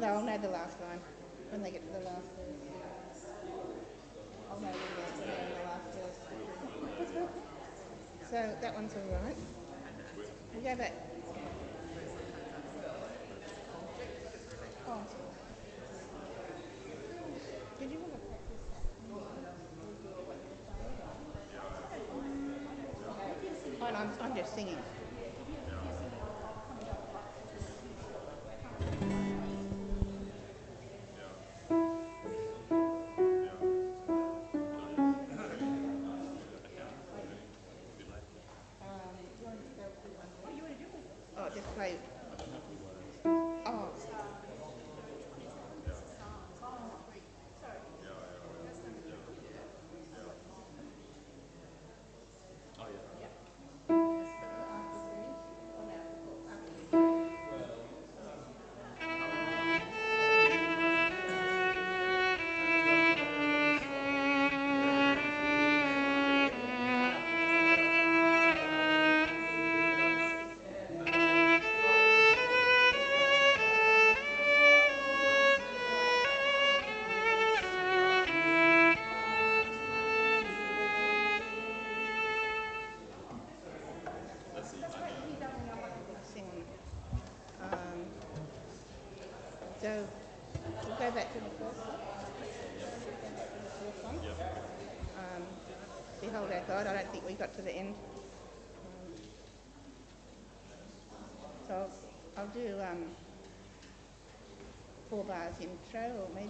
Although I'll know the last line when they get to the last verse. I'll know when they're in the last verse. So that one's all right. We'll go back. Oh. Did you want to practice that? Oh, no, I'm just singing. Oh, just play. Oh. So we'll go back to the first one. Behold our God. I don't think we got to the end. So I'll do 4 bars intro, or maybe.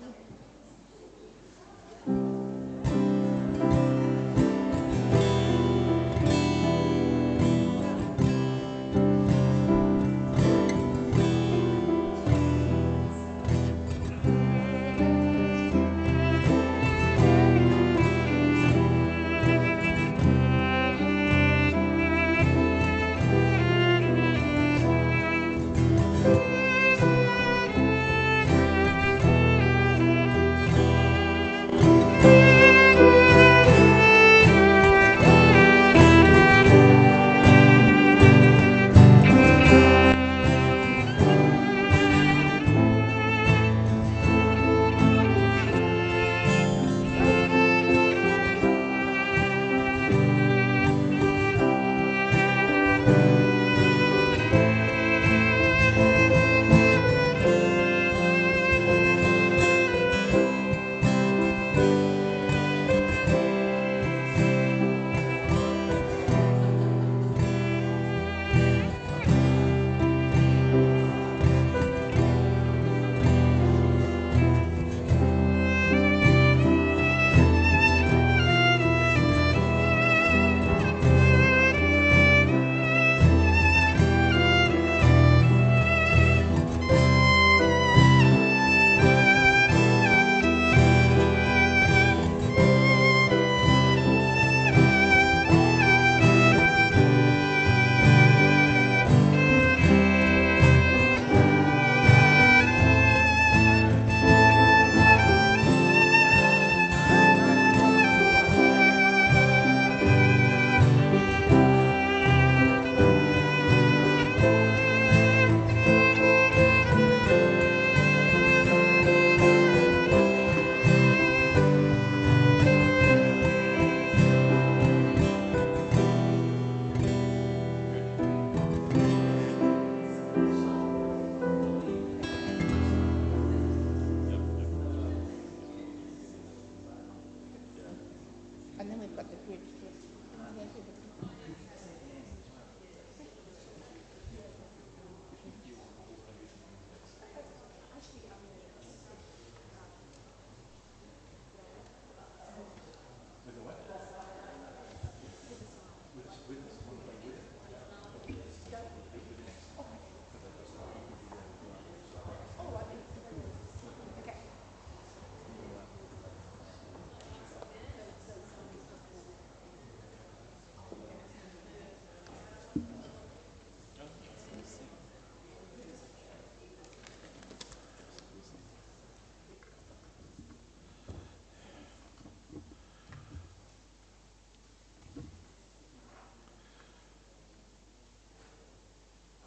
And then we've got the bridge.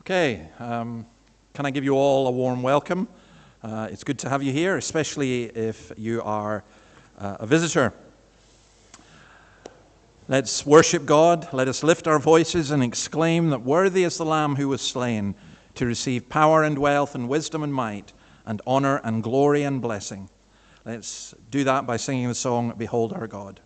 Okay, can I give you all a warm welcome It's good to have you here, especially if you are a visitor. Let's worship God. Let us lift our voices and exclaim that worthy is the Lamb who was slain to receive power and wealth and wisdom and might and honor and glory and blessing. Let's do that by singing the song, Behold Our God.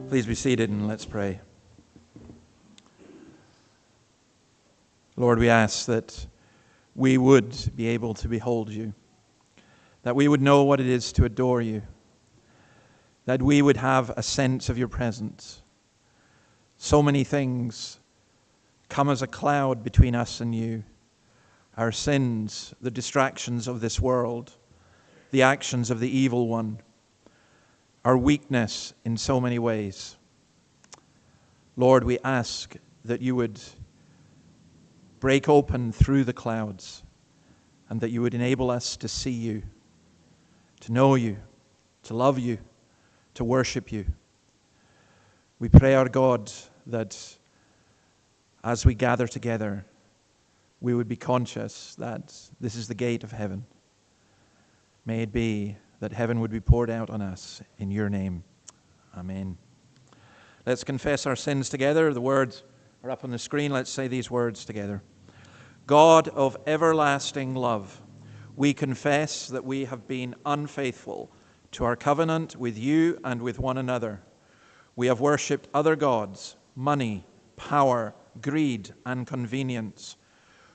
Please be seated and let's pray. Lord, we ask that we would be able to behold you, that we would know what it is to adore you, that we would have a sense of your presence. So many things come as a cloud between us and you. our sins, the distractions of this world, the actions of the evil one, our weakness in so many ways. Lord, we ask that you would break open through the clouds and that you would enable us to see you, to know you, to love you, to worship you. We pray, our God, that as we gather together, we would be conscious that this is the gate of heaven. May it be that heaven would be poured out on us in your name. Amen. Let's confess our sins together. The words are up on the screen. Let's say these words together. God of everlasting love, we confess that we have been unfaithful to our covenant with you and with one another. We have worshipped other gods, money, power, greed, and convenience.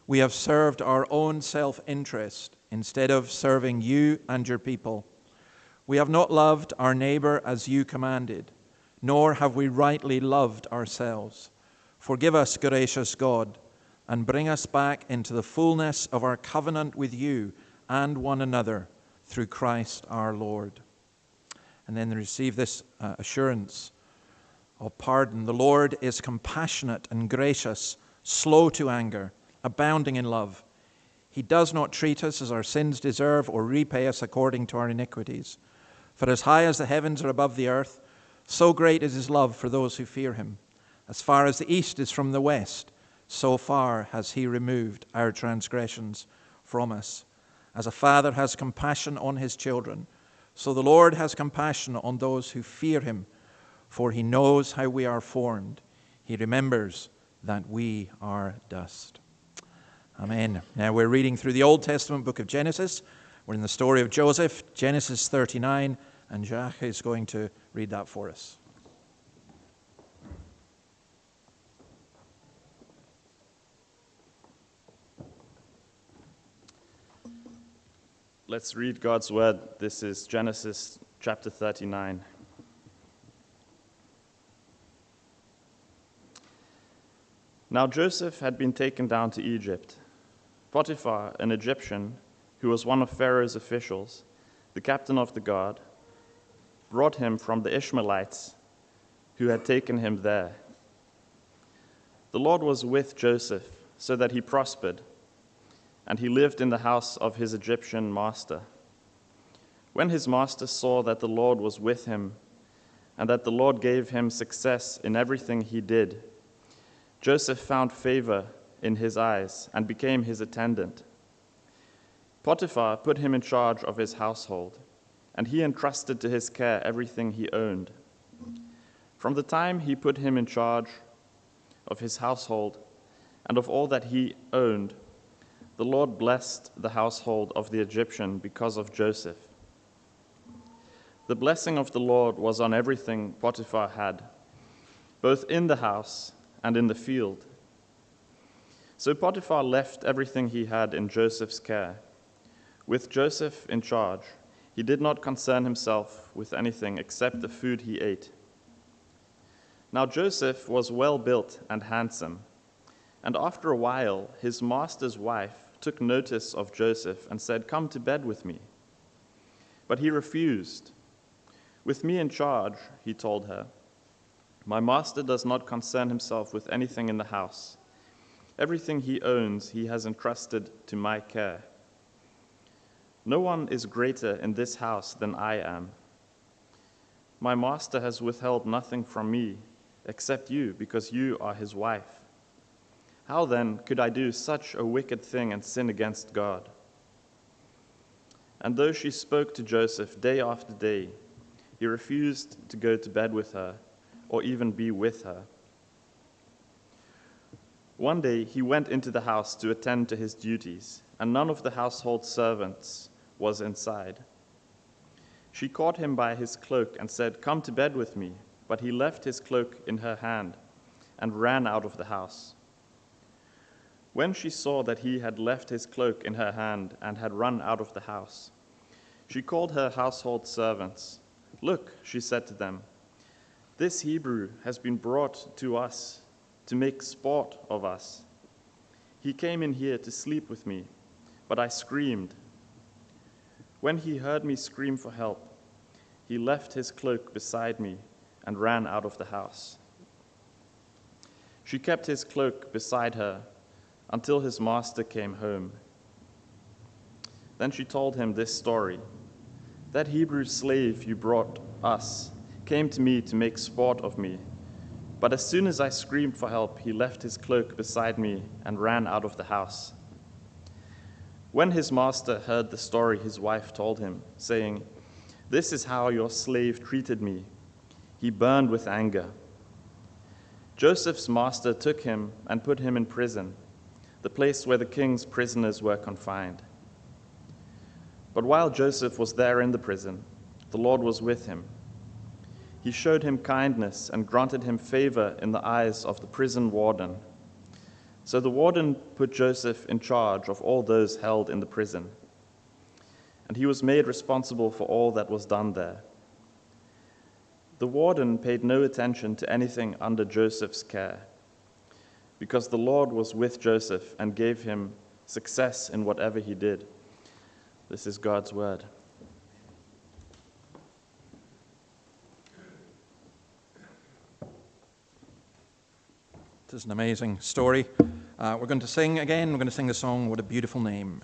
We have served our own self-interest instead of serving you and your people. We have not loved our neighbor as you commanded, nor have we rightly loved ourselves. Forgive us, gracious God, and bring us back into the fullness of our covenant with you and one another through Christ our Lord. And then receive this assurance of pardon. The Lord is compassionate and gracious, slow to anger, abounding in love. He does not treat us as our sins deserve or repay us according to our iniquities. For as high as the heavens are above the earth, so great is his love for those who fear him. As far as the east is from the west, so far has he removed our transgressions from us. As a father has compassion on his children, so the Lord has compassion on those who fear him, for he knows how we are formed. He remembers that we are dust. Amen. Now we're reading through the Old Testament book of Genesis. We're in the story of Joseph, Genesis 39, and Jacques is going to read that for us. Let's read God's word. This is Genesis chapter 39. Now Joseph had been taken down to Egypt. Potiphar, an Egyptian, who was one of Pharaoh's officials, the captain of the guard, brought him from the Ishmaelites who had taken him there. The Lord was with Joseph, so that he prospered, and he lived in the house of his Egyptian master. When his master saw that the Lord was with him, and that the Lord gave him success in everything he did, Joseph found favor in his eyes and became his attendant. Potiphar put him in charge of his household, and he entrusted to his care everything he owned. From the time he put him in charge of his household and of all that he owned, the Lord blessed the household of the Egyptian because of Joseph. The blessing of the Lord was on everything Potiphar had, both in the house and in the field. So Potiphar left everything he had in Joseph's care. With Joseph in charge, he did not concern himself with anything except the food he ate. Now Joseph was well built and handsome, and after a while his master's wife took notice of Joseph and said, "Come to bed with me." But he refused. "With me in charge," he told her, "my master does not concern himself with anything in the house. Everything he owns he has entrusted to my care. No one is greater in this house than I am. My master has withheld nothing from me except you, because you are his wife. How then could I do such a wicked thing and sin against God?" And though she spoke to Joseph day after day, he refused to go to bed with her or even be with her. One day he went into the house to attend to his duties, and none of the household servants was inside. She caught him by his cloak and said, "Come to bed with me." But he left his cloak in her hand and ran out of the house. When she saw that he had left his cloak in her hand and had run out of the house, she called her household servants. "Look," she said to them, "this Hebrew has been brought to us to make sport of us. He came in here to sleep with me, but I screamed. When he heard me scream for help, he left his cloak beside me and ran out of the house. She kept his cloak beside her until his master came home. Then she told him this story. That Hebrew slave you brought us came to me to make sport of me. But as soon as I screamed for help, he left his cloak beside me and ran out of the house. When his master heard the story his wife told him, saying, "This is how your slave treated me," he burned with anger. Joseph's master took him and put him in prison, the place where the king's prisoners were confined. But while Joseph was there in the prison, the Lord was with him. He showed him kindness and granted him favor in the eyes of the prison warden. So the warden put Joseph in charge of all those held in the prison, and he was made responsible for all that was done there. The warden paid no attention to anything under Joseph's care, because the Lord was with Joseph and gave him success in whatever he did. This is God's word. It is an amazing story. We're going to sing again. We're going to sing the song, "What a Beautiful Name."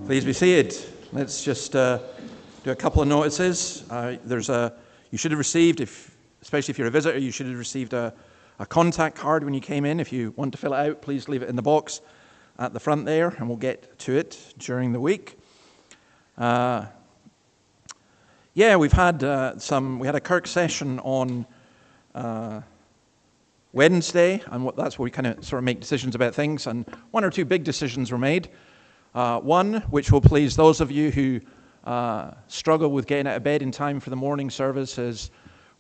Please be seated. Let's just do a couple of notices. You should have received, especially if you're a visitor, you should have received a contact card when you came in. If you want to fill it out, please leave it in the box at the front there, and we'll get to it during the week. We've had we had a Kirk session on Wednesday, and that's where we kind of sort of make decisions about things, and one or two big decisions were made. One, which will please those of you who struggle with getting out of bed in time for the morning service, is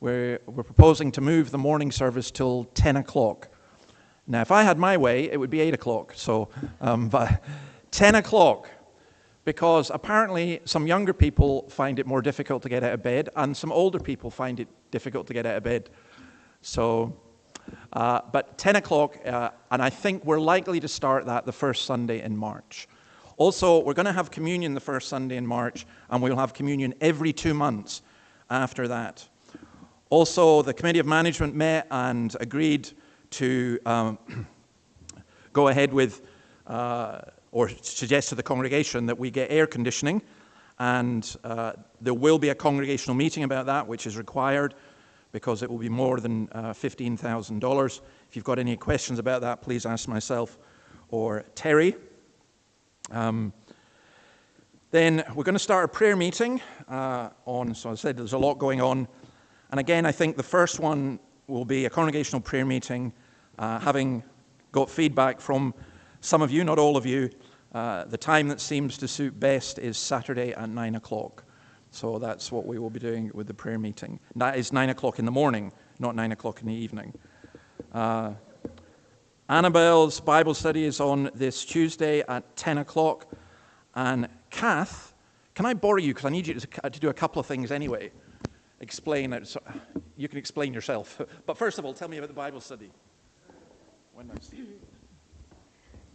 we're proposing to move the morning service till 10 o'clock. Now, if I had my way, it would be 8 o'clock, but 10 o'clock, because apparently some younger people find it more difficult to get out of bed, and some older people find it difficult to get out of bed. But 10 o'clock, and I think we're likely to start that the first Sunday in March. Also, we're going to have communion the first Sunday in March, and we'll have communion every 2 months after that. Also, the Committee of Management met and agreed to go ahead with, or suggest to the congregation that we get air conditioning, and there will be a congregational meeting about that, which is required, because it will be more than $15,000. If you've got any questions about that, please ask myself or Terry. Then we're going to start a prayer meeting so I said there's a lot going on. And again, I think the first one will be a congregational prayer meeting, having got feedback from some of you, not all of you. The time that seems to suit best is Saturday at 9 o'clock. So that's what we will be doing with the prayer meeting. That is 9 o'clock in the morning, not 9 o'clock in the evening. Annabelle's Bible study is on this Tuesday at 10 o'clock. And Kath, can I borrow you, because I need you to do a couple of things anyway. Explain it. So you can explain yourself. But first of all, tell me about the Bible study.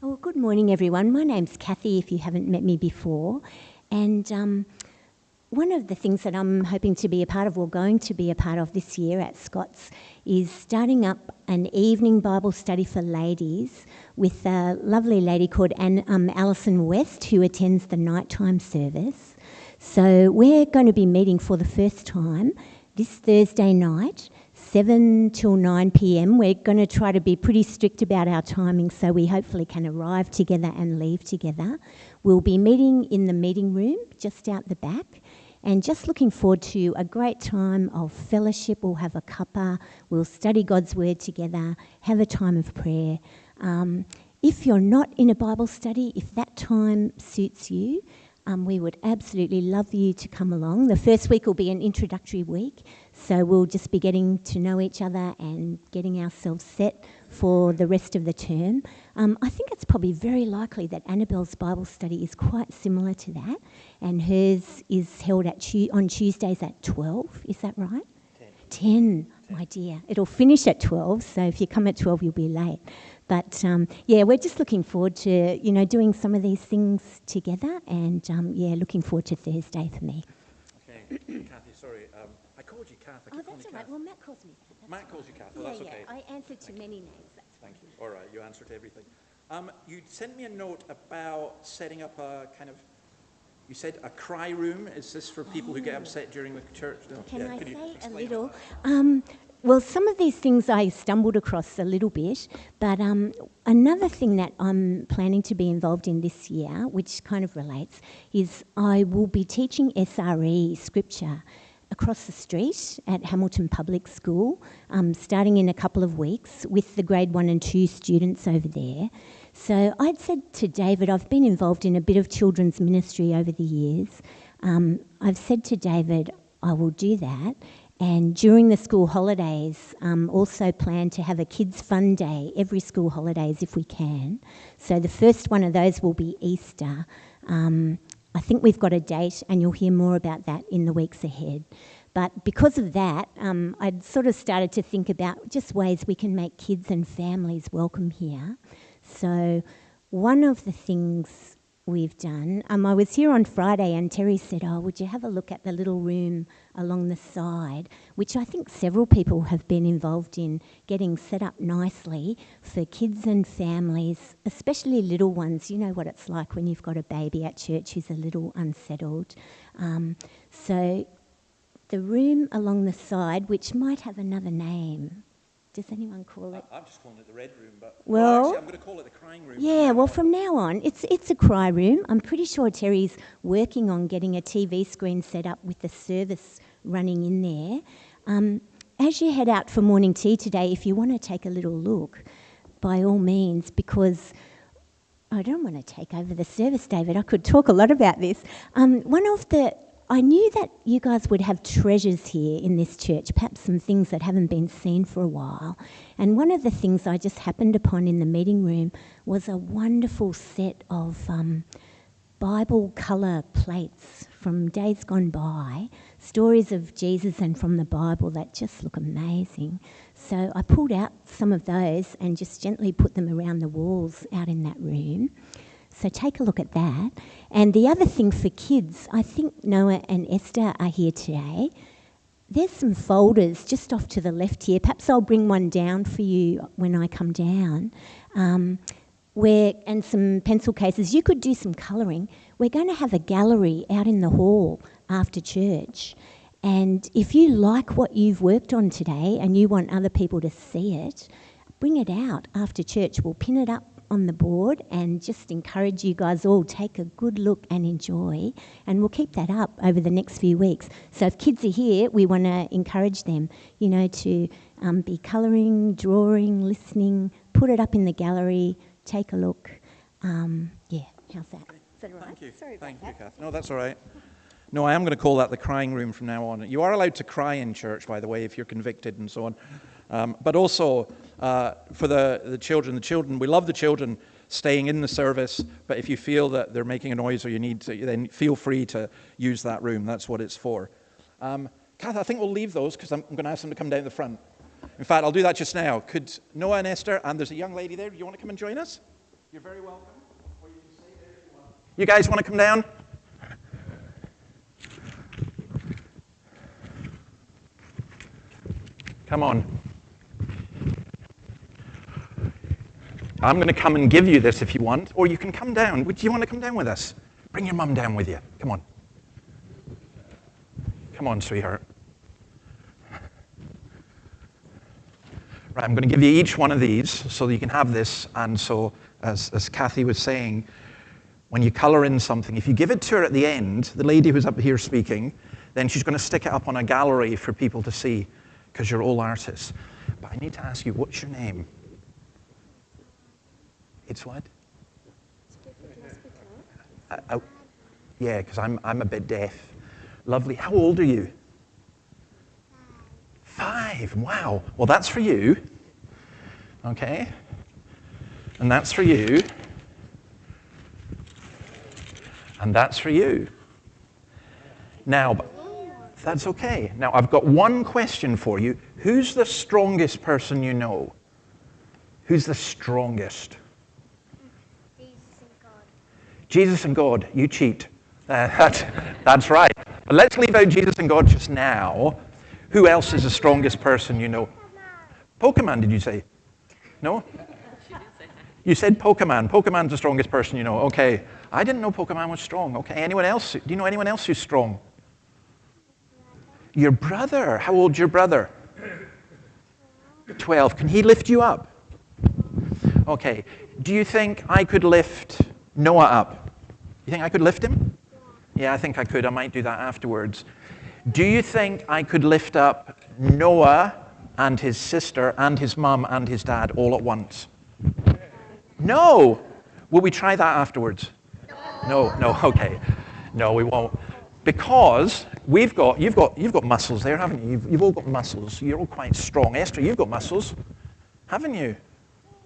Well, good morning, everyone. My name's Kathy, if you haven't met me before. And one of the things that I'm hoping to be a part of, or going to be a part of this year at Scots, is starting up an evening Bible study for ladies with a lovely lady called Alison West, who attends the nighttime service. So we're going to be meeting for the first time this Thursday night, 7 till 9 p.m. We're going to try to be pretty strict about our timing, so we hopefully can arrive together and leave together. We'll be meeting in the meeting room just out the back, and just looking forward to a great time of fellowship. We'll have a cuppa, we'll study God's Word together, have a time of prayer. If you're not in a Bible study, if that time suits you, we would absolutely love you to come along. The first week will be an introductory week, so we'll just be getting to know each other and getting ourselves set for the rest of the term. I think it's probably very likely that Annabelle's Bible study is quite similar to that, and hers is held on Tuesdays at 12. Is that right? 10. My dear. It'll finish at 12, so if you come at 12, you'll be late. But we're just looking forward to, doing some of these things together, and looking forward to Thursday for me. Okay, Kathy, sorry, I called you Kath. Oh, that's all right. Well, Matt calls me that. Matt calls you Kath. That's okay. I answered to many names. That's Thank you. All right, you answered everything. You sent me a note about setting up a kind of, you said a cry room. Is this for people who get upset during the church? No. Can I say a little? Well, some of these things I stumbled across a little bit, but another thing that I'm planning to be involved in this year, which kind of relates, is I will be teaching SRE scripture across the street at Hamilton Public School, starting in a couple of weeks with the grade 1 and 2 students over there. So I'd said to David, I've been involved in a bit of children's ministry over the years. I've said to David, I will do that. And during the school holidays, also plan to have a kids' fun day every school holidays if we can. So the first one of those will be Easter. I think we've got a date, and you'll hear more about that in the weeks ahead. But because of that, I'd sort of started to think about just ways we can make kids and families welcome here. So one of the things we've done. I was here on Friday and Terry said, oh, would you have a look at the little room along the side, which I think several people have been involved in getting set up nicely for kids and families, especially little ones. You know what it's like when you've got a baby at church who's a little unsettled. So the room along the side, which might have another name. Does anyone call it? I'm just calling it the red room, but Well, actually I'm going to call it the crying room. Yeah, well, from now on, it's a cry room. I'm pretty sure Terry's working on getting a TV screen set up with the service running in there. As you head out for morning tea today, if you want to take a little look, by all means, because I don't want to take over the service, David. I could talk a lot about this. I knew that you guys would have treasures here in this church, perhaps some things that haven't been seen for a while. And one of the things I just happened upon in the meeting room was a wonderful set of Bible colour plates from days gone by, stories of Jesus and from the Bible that just look amazing. So I pulled out some of those and just gently put them around the walls out in that room. So take a look at that. And the other thing for kids, I think Noah and Esther are here today. There's some folders just off to the left here. Perhaps I'll bring one down for you when I come down. And some pencil cases. You could do some colouring. We're going to have a gallery out in the hall after church. And if you like what you've worked on today and you want other people to see it, bring it out after church. We'll pin it up on the board and just encourage you guys all, take a good look and enjoy, and we'll keep that up over the next few weeks. So if kids are here, we want to encourage them, to be colouring, drawing, listening, put it up in the gallery, take a look. How's that? Is that all right? Thank you. Sorry about Thank you, that. Kath. No, that's all right. No, I am going to call that the crying room from now on. You are allowed to cry in church, by the way, if you're convicted and so on. But also, for the children, we love the children staying in the service, but if you feel that they're making a noise or you need to, then feel free to use that room. That's what it's for. Kath, I think we'll leave those because I'm going to ask them to come down the front. In fact, I'll do that just now. Could Noah and Esther, and there's a young lady there, do you want to come and join us? You're very welcome. Or you can stay there if you want. You guys want to come down? Come on. I'm going to come and give you this if you want, or you can come down. Do you want to come down with us? Bring your mum down with you. Come on. Come on, sweetheart. Right, I'm going to give you each one of these so that you can have this. And so, as Kathy was saying, when you colour in something, if you give it to her at the end, the lady who's up here speaking, then she's going to stick it up on a gallery for people to see, because you're all artists. But I need to ask you, what's your name? It's what? Yeah, because I'm a bit deaf. Lovely. How old are you? 5. Wow. Well, that's for you. Okay. And that's for you. And that's for you. Now, that's okay. Now, I've got one question for you. Who's the strongest person you know? Who's the strongest? Jesus and God. Jesus and God. You cheat. That's right. But let's leave out Jesus and God just now. Who else is the strongest person you know? Pokemon, did you say? No? You said Pokemon. Pokemon's the strongest person you know. Okay. I didn't know Pokemon was strong. Okay. Anyone else? Do you know anyone else who's strong? Your brother. How old's your brother? 12. Can he lift you up? Okay. Do you think I could lift Noah up? You think I could lift him? Yeah, I think I could. I might do that afterwards. Do you think I could lift up Noah and his sister and his mum and his dad all at once? No. Will we try that afterwards? No, okay. No, we won't. Because you've got muscles there, haven't you? You've all got muscles. You're all quite strong. Esther, you've got muscles, haven't you?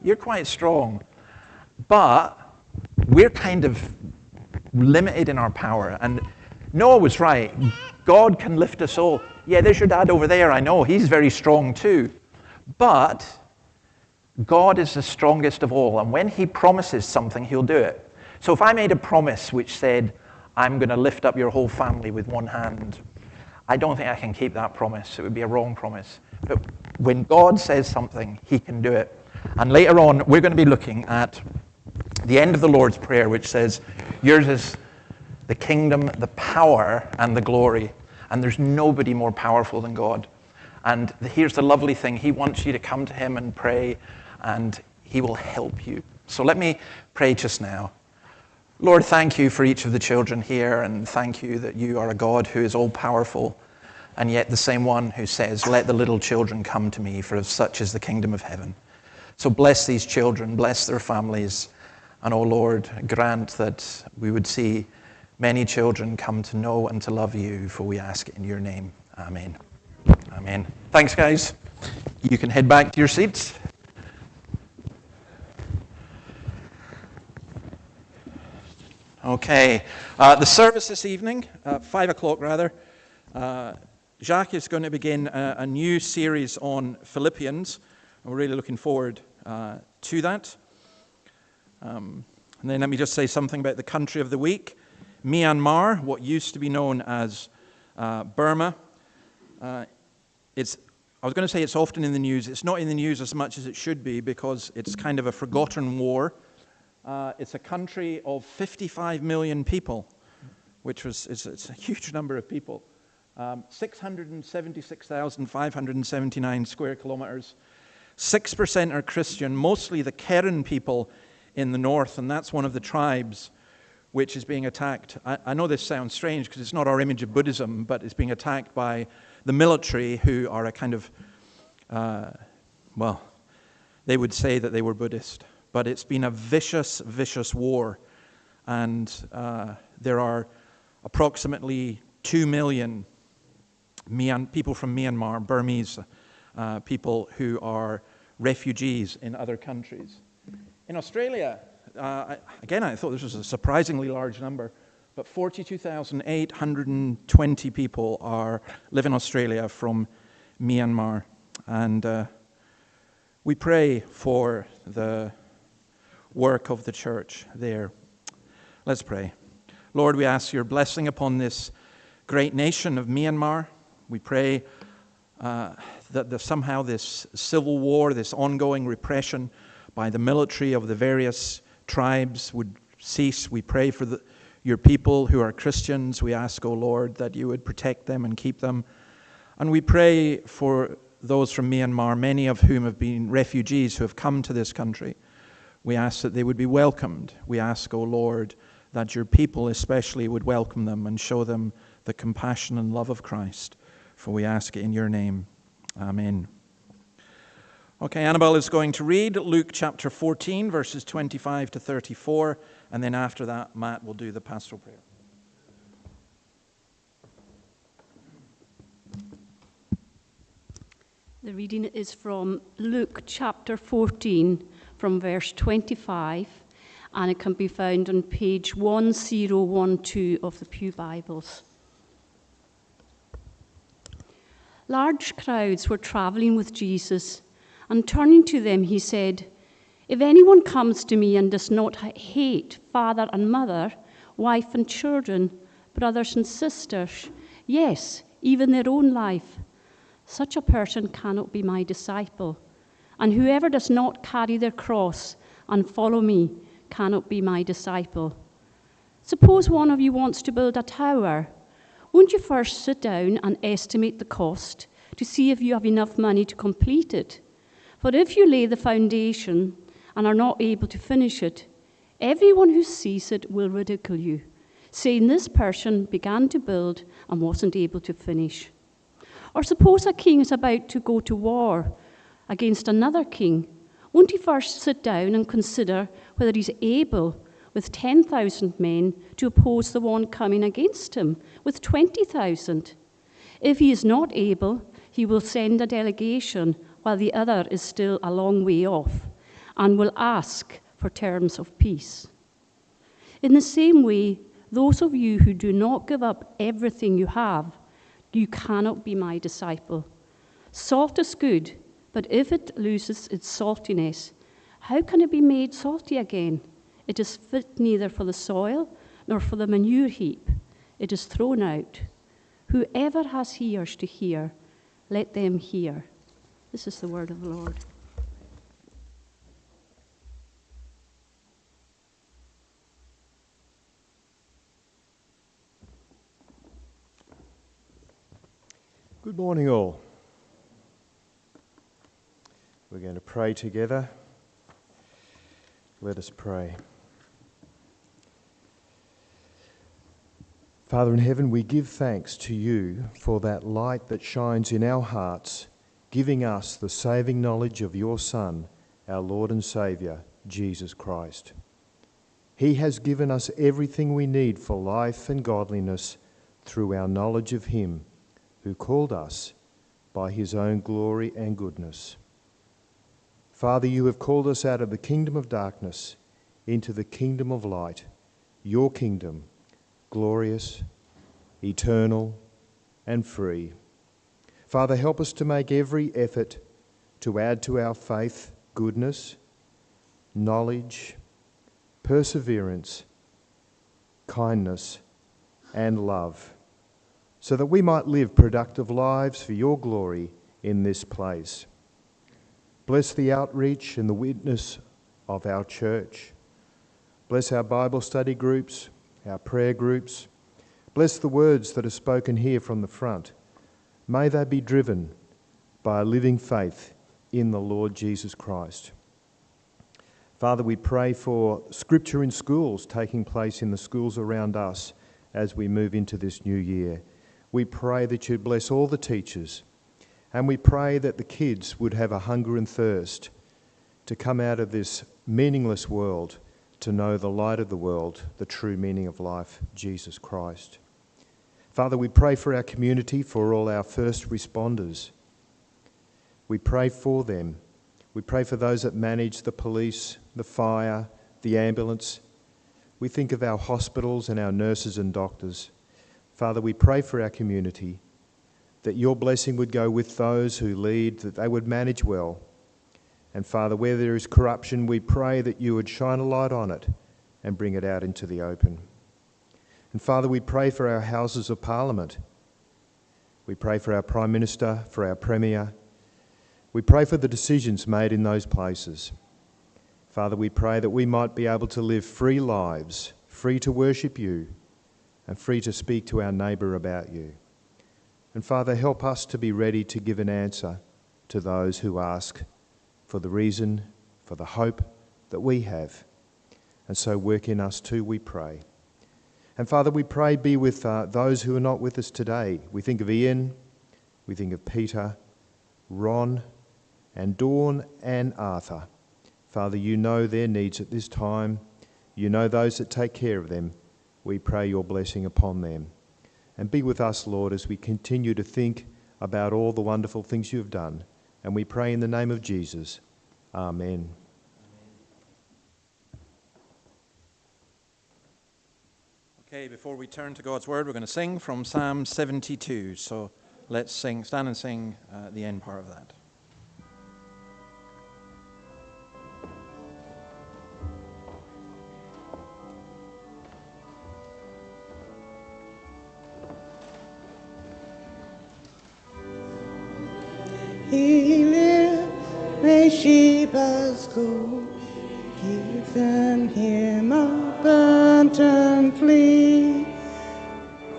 You're quite strong. But we're kind of limited in our power. And Noah was right. God can lift us all. Yeah, there's your dad over there. I know. He's very strong too. But God is the strongest of all. And when he promises something, he'll do it. So if I made a promise which said, I'm going to lift up your whole family with one hand, I don't think I can keep that promise. It would be a wrong promise. But when God says something, he can do it. And later on, we're going to be looking at the end of the Lord's Prayer, which says, yours is the kingdom, the power, and the glory. And there's nobody more powerful than God. And here's the lovely thing. He wants you to come to him and pray, and he will help you. So let me pray just now. Lord, thank you for each of the children here, and thank you that you are a God who is all-powerful, and yet the same one who says, let the little children come to me, for of such is the kingdom of heaven. So bless these children, bless their families, and, oh Lord, grant that we would see many children come to know and to love you, for we ask it in your name. Amen. Amen. Thanks, guys. You can head back to your seats. Okay. The service this evening, 5 o'clock rather, Jacques is going to begin a new series on Philippians. We're really looking forward to that. And then let me just say something about the country of the week. Myanmar, what used to be known as Burma. I was going to say it's often in the news. It's not in the news as much as it should be because it's kind of a forgotten war. It's a country of 55 million people, which it's a huge number of people. 676,579 square kilometers. 6% are Christian, mostly the Karen people in the north, and that's one of the tribes which is being attacked. I know this sounds strange because it's not our image of Buddhism, but it's being attacked by the military, who are a kind of, they would say that they were Buddhist. But it's been a vicious, vicious war. And there are approximately 2 million people from Myanmar, Burmese people who are refugees in other countries. In Australia, again, I thought this was a surprisingly large number, but 42,820 people live in Australia from Myanmar. And we pray for the work of the church there. Let's pray. Lord, we ask your blessing upon this great nation of Myanmar. We pray that somehow this civil war, this ongoing repression by the military of the various tribes would cease. We pray for your people who are Christians. We ask, O Lord, that you would protect them and keep them. And we pray for those from Myanmar, many of whom have been refugees who have come to this country. We ask that they would be welcomed. We ask, O Lord, that your people especially would welcome them and show them the compassion and love of Christ. For we ask it in your name. Amen. Okay, Annabelle is going to read Luke chapter 14, verses 25 to 34, and then after that, Matt will do the pastoral prayer. The reading is from Luke chapter 14, from verse 25, and it can be found on page 1012 of the Pew Bibles. Large crowds were traveling with Jesus, and turning to them, he said, "If anyone comes to me and does not hate father and mother, wife and children, brothers and sisters, yes, even their own life, such a person cannot be my disciple. And whoever does not carry their cross and follow me cannot be my disciple. Suppose one of you wants to build a tower. Won't you first sit down and estimate the cost to see if you have enough money to complete it? For if you lay the foundation and are not able to finish it, everyone who sees it will ridicule you, saying this person began to build and wasn't able to finish. Or suppose a king is about to go to war against another king. Won't he first sit down and consider whether he's able, with 10,000 men, to oppose the one coming against him with 20,000? If he is not able, he will send a delegation while the other is still a long way off, and will ask for terms of peace. In the same way, those of you who do not give up everything you have, you cannot be my disciple. Salt is good, but if it loses its saltiness, how can it be made salty again? It is fit neither for the soil nor for the manure heap. It is thrown out. Whoever has ears to hear, let them hear. This is the word of the Lord. Good morning, all. We're going to pray together. Let us pray. Father in heaven, we give thanks to you for that light that shines in our hearts, giving us the saving knowledge of your Son, our Lord and Saviour, Jesus Christ. He has given us everything we need for life and godliness through our knowledge of him, who called us by his own glory and goodness. Father, you have called us out of the kingdom of darkness into the kingdom of light, your kingdom, glorious, eternal, and free. Father, help us to make every effort to add to our faith goodness, knowledge, perseverance, kindness, and love, so that we might live productive lives for your glory in this place. Bless the outreach and the witness of our church. Bless our Bible study groups, our prayer groups. Bless the words that are spoken here from the front. May they be driven by a living faith in the Lord Jesus Christ. Father, we pray for Scripture in schools taking place in the schools around us as we move into this new year. We pray that you'd bless all the teachers, and we pray that the kids would have a hunger and thirst to come out of this meaningless world to know the light of the world, the true meaning of life, Jesus Christ. Father, we pray for our community, for all our first responders. We pray for them. We pray for those that manage the police, the fire, the ambulance. We think of our hospitals and our nurses and doctors. Father, we pray for our community, that your blessing would go with those who lead, that they would manage well. And Father, where there is corruption, we pray that you would shine a light on it and bring it out into the open. And Father, we pray for our Houses of Parliament. We pray for our Prime Minister, for our Premier. We pray for the decisions made in those places. Father, we pray that we might be able to live free lives, free to worship you, and free to speak to our neighbour about you. And Father, help us to be ready to give an answer to those who ask for the reason, for the hope that we have. And so work in us too, we pray. And Father, we pray be with those who are not with us today. We think of Ian, we think of Peter, Ron, and Dawn and Arthur. Father, you know their needs at this time. You know those that take care of them. We pray your blessing upon them. And be with us, Lord, as we continue to think about all the wonderful things you have done. And we pray in the name of Jesus. Amen. Okay, before we turn to God's Word, we're going to sing from Psalm 72. So let's stand and sing the end part of that. He lives, may Sheba's go, given him abundantly.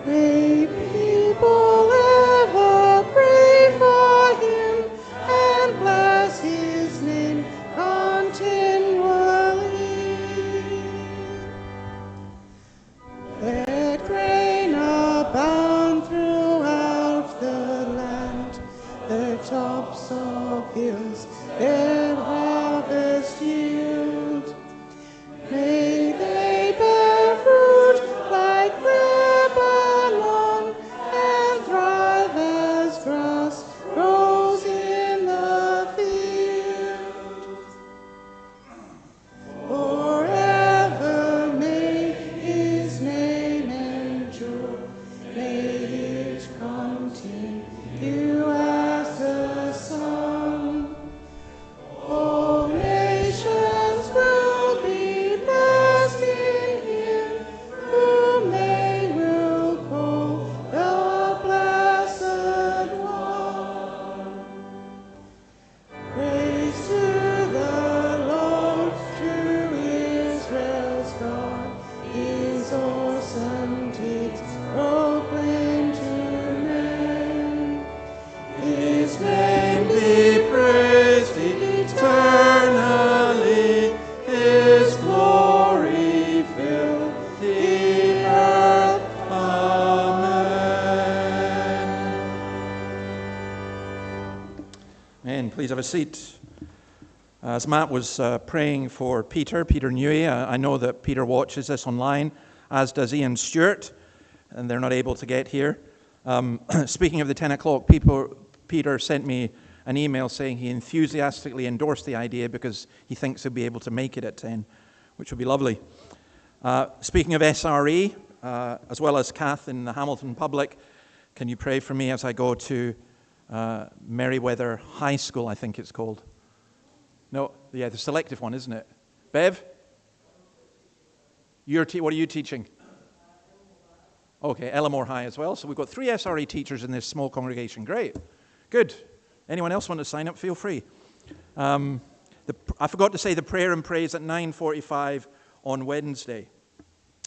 May people ever pray for him and bless his name continually. Let grain abound throughout the land, the tops of hills their harvest yield. May they bear fruit like Please have a seat. As Matt was praying for Peter Newey, I know that Peter watches this online, as does Ian Stewart, and they're not able to get here. Speaking of the 10 o'clock, Peter sent me an email saying he enthusiastically endorsed the idea because he thinks he'll be able to make it at 10, which would be lovely. Speaking of SRE, as well as Kath in the Hamilton Public, can you pray for me as I go to Merriweather High School, I think it's called? No, yeah, the selective one, isn't it? Bev? What are you teaching? Okay, Ellamore High as well. So we've got 3 SRE teachers in this small congregation. Great. Good. Anyone else want to sign up? Feel free. I forgot to say the prayer and praise at 9:45 on Wednesday.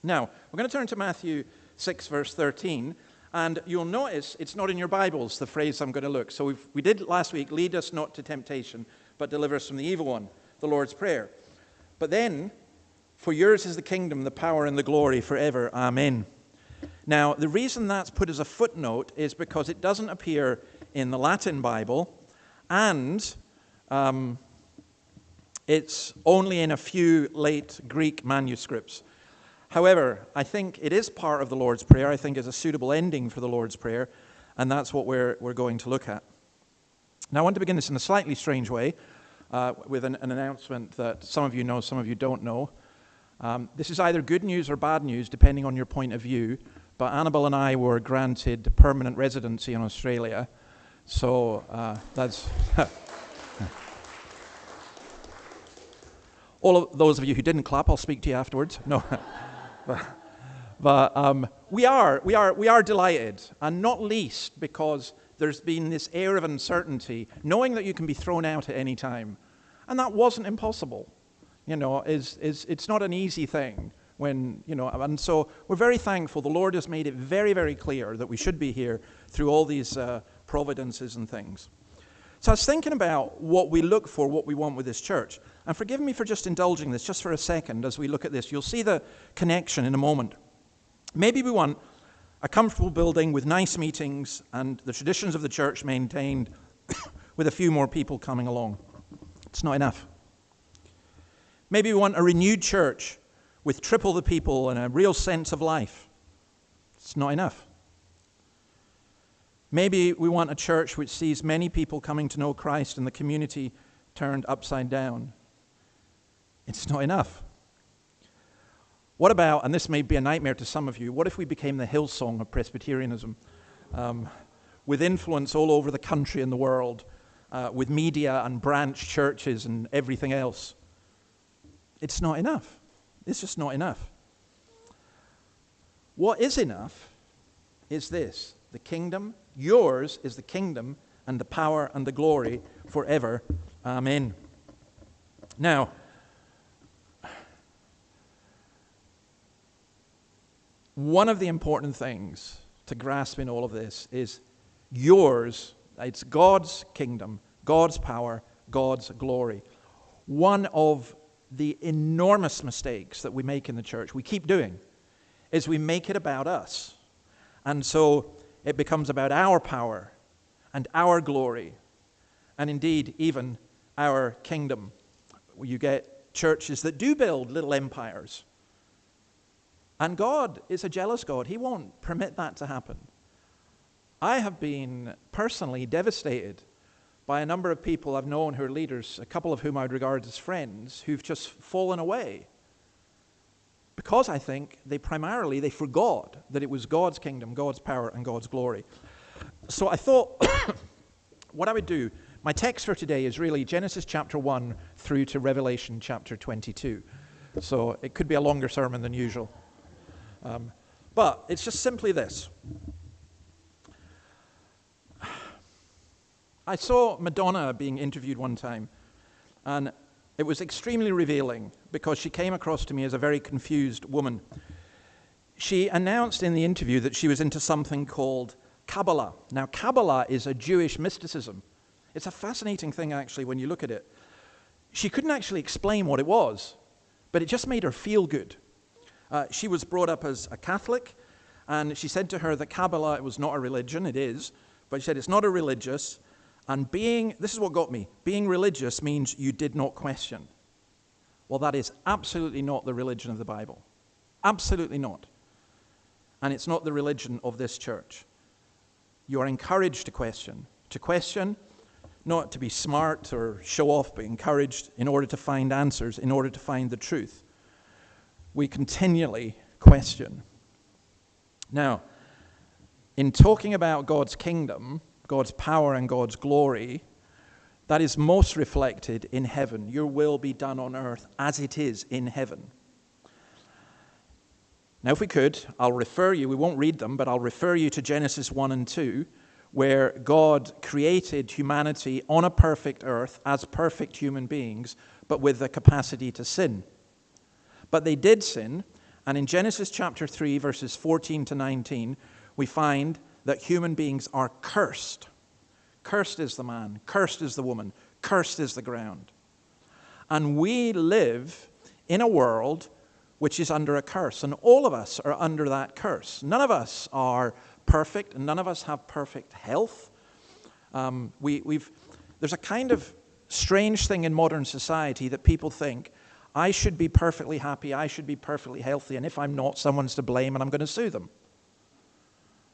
Now, we're going to turn to Matthew 6, verse 13. And you'll notice it's not in your Bibles, the phrase I'm going to look. So we did last week, lead us not to temptation, but deliver us from the evil one, the Lord's Prayer. But then, for yours is the kingdom, the power, and the glory forever. Amen. Now, the reason that's put as a footnote is because it doesn't appear in the Latin Bible, and it's only in a few late Greek manuscripts. However, I think it is part of the Lord's Prayer. I think it's a suitable ending for the Lord's Prayer, and that's what we're going to look at. Now, I want to begin this in a slightly strange way with an announcement that some of you know, some of you don't know. This is either good news or bad news, depending on your point of view, but Annabelle and I were granted permanent residency in Australia, so that's... All of those of you who didn't clap, I'll speak to you afterwards. No. But we are delighted, and not least because there's been this air of uncertainty, knowing that you can be thrown out at any time, and that wasn't impossible. You know, it's not an easy thing when, you know, and so we're very thankful. The Lord has made it very, very clear that we should be here through all these providences and things. So I was thinking about what we look for, what we want with this church. And forgive me for just indulging this just for a second as we look at this. You'll see the connection in a moment. Maybe we want a comfortable building with nice meetings and the traditions of the church maintained with a few more people coming along. It's not enough. Maybe we want a renewed church with triple the people and a real sense of life. It's not enough. Maybe we want a church which sees many people coming to know Christ and the community turned upside down. It's not enough. What about, and this may be a nightmare to some of you, what if we became the Hillsong of Presbyterianism, with influence all over the country and the world, with media and branch churches and everything else? It's not enough. It's just not enough. What is enough is this: the kingdom. Yours is the kingdom and the power and the glory forever. Amen. Now, one of the important things to grasp in all of this is yours. It's God's kingdom, God's power, God's glory. One of the enormous mistakes that we make in the church, we keep doing, is we make it about us. And so it becomes about our power and our glory, and indeed even our kingdom. You get churches that do build little empires. And God is a jealous God. He won't permit that to happen. I have been personally devastated by a number of people I've known who are leaders, a couple of whom I would regard as friends, who've just fallen away. Because I think they forgot that it was God's kingdom, God's power, and God's glory. So I thought what I would do, my text for today is really Genesis chapter 1 through to Revelation chapter 22. So it could be a longer sermon than usual. But it's just simply this. I saw Madonna being interviewed one time, and it was extremely revealing because she came across to me as a very confused woman. She announced in the interview that she was into something called Kabbalah. Now, Kabbalah is a Jewish mysticism. It's a fascinating thing, actually, when you look at it. She couldn't actually explain what it was, but it just made her feel good. She was brought up as a Catholic, and she said to her that Kabbalah, it was not a religion, it is, but she said it's not a religious, And this is what got me, being religious means you did not question. Well, that is absolutely not the religion of the Bible. Absolutely not. And it's not the religion of this church. You are encouraged to question. To question, not to be smart or show off, but encouraged in order to find answers, in order to find the truth. We continually question. Now, in talking about God's kingdom, God's power and God's glory, that is most reflected in heaven. Your will be done on earth as it is in heaven. Now, if we could, I'll refer you, we won't read them, but I'll refer you to Genesis 1 and 2, where God created humanity on a perfect earth as perfect human beings, but with the capacity to sin. But they did sin, and in Genesis chapter 3, verses 14 to 19, we find that human beings are cursed. Cursed is the man, cursed is the woman, cursed is the ground. And we live in a world which is under a curse, and all of us are under that curse. None of us are perfect, and none of us have perfect health. There's a kind of strange thing in modern society that people think, I should be perfectly happy, I should be perfectly healthy, and if I'm not, someone's to blame and I'm going to sue them.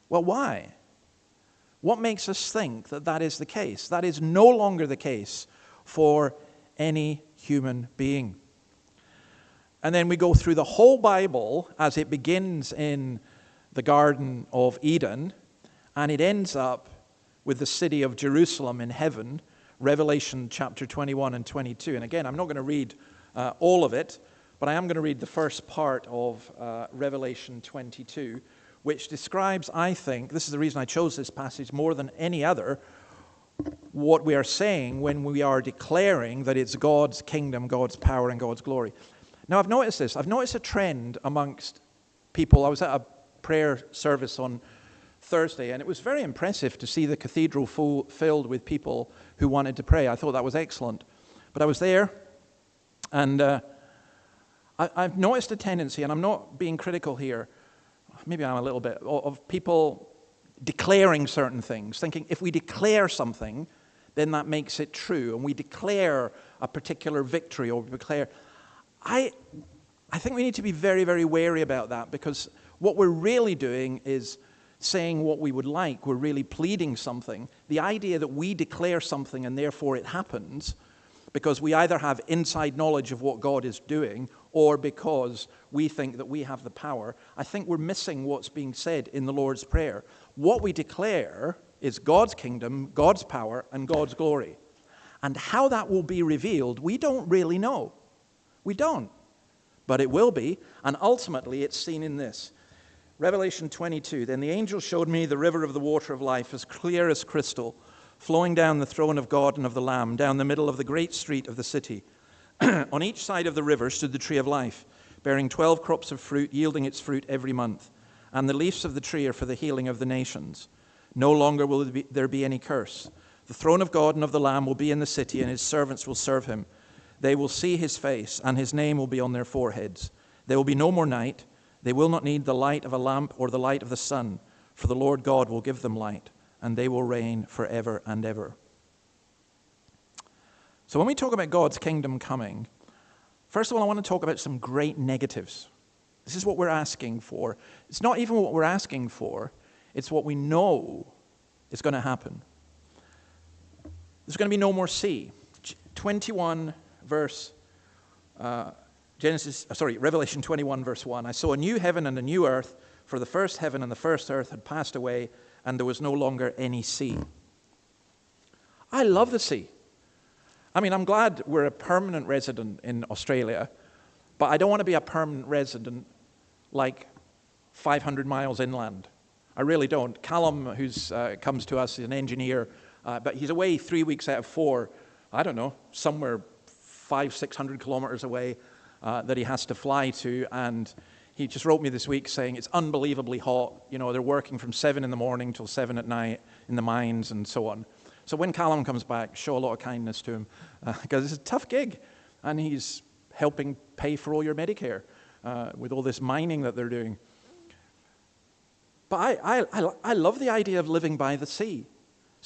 Well, why? What makes us think that that is the case? That is no longer the case for any human being. And then we go through the whole Bible as it begins in the Garden of Eden, and it ends up with the city of Jerusalem in heaven, Revelation chapter 21 and 22. And again, I'm not going to read all of it, but I am going to read the first part of Revelation 22, which describes, I think, this is the reason I chose this passage more than any other, what we are saying when we are declaring that it's God's kingdom, God's power, and God's glory. Now, I've noticed this. I've noticed a trend amongst people. I was at a prayer service on Thursday, and it was very impressive to see the cathedral filled with people who wanted to pray. I thought that was excellent. But I was there, and I've noticed a tendency, and I'm not being critical here, maybe I'm a little bit, of people declaring certain things, thinking if we declare something, then that makes it true, and we declare a particular victory, or we declare... I think we need to be very, very wary about that, because what we're really doing is saying what we would like. We're really pleading something. The idea that we declare something and therefore it happens because we either have inside knowledge of what God is doing or because we think that we have the power, I think we're missing what's being said in the Lord's Prayer. What we declare is God's kingdom, God's power, and God's glory. And how that will be revealed, we don't really know. We don't. But it will be, and ultimately it's seen in this. Revelation 22, then the angel showed me the river of the water of life, as clear as crystal, flowing down the throne of God and of the Lamb, down the middle of the great street of the city. On each side of the river stood the tree of life, bearing 12 crops of fruit, yielding its fruit every month. And the leaves of the tree are for the healing of the nations. No longer will there be any curse. The throne of God and of the Lamb will be in the city, and his servants will serve him. They will see his face, and his name will be on their foreheads. There will be no more night. They will not need the light of a lamp or the light of the sun, for the Lord God will give them light, and they will reign forever and ever. So when we talk about God's kingdom coming, first of all, I want to talk about some great negatives. This is what we're asking for. It's not even what we're asking for. It's what we know is going to happen. There's going to be no more sea. 21 verse, Revelation 21 verse 1. I saw a new heaven and a new earth, for the first heaven and the first earth had passed away, and there was no longer any sea. I love the sea. I mean, I'm glad we're a permanent resident in Australia, but I don't want to be a permanent resident like 500 miles inland. I really don't. Callum, who comes to us, is an engineer, but he's away 3 weeks out of 4, I don't know, somewhere 500-600 kilometers away that he has to fly to, and he just wrote me this week saying it's unbelievably hot. You know, they're working from 7 in the morning till 7 at night in the mines and so on. So when Callum comes back, show a lot of kindness to him, because it's a tough gig, and he's helping pay for all your Medicare with all this mining that they're doing. But I love the idea of living by the sea.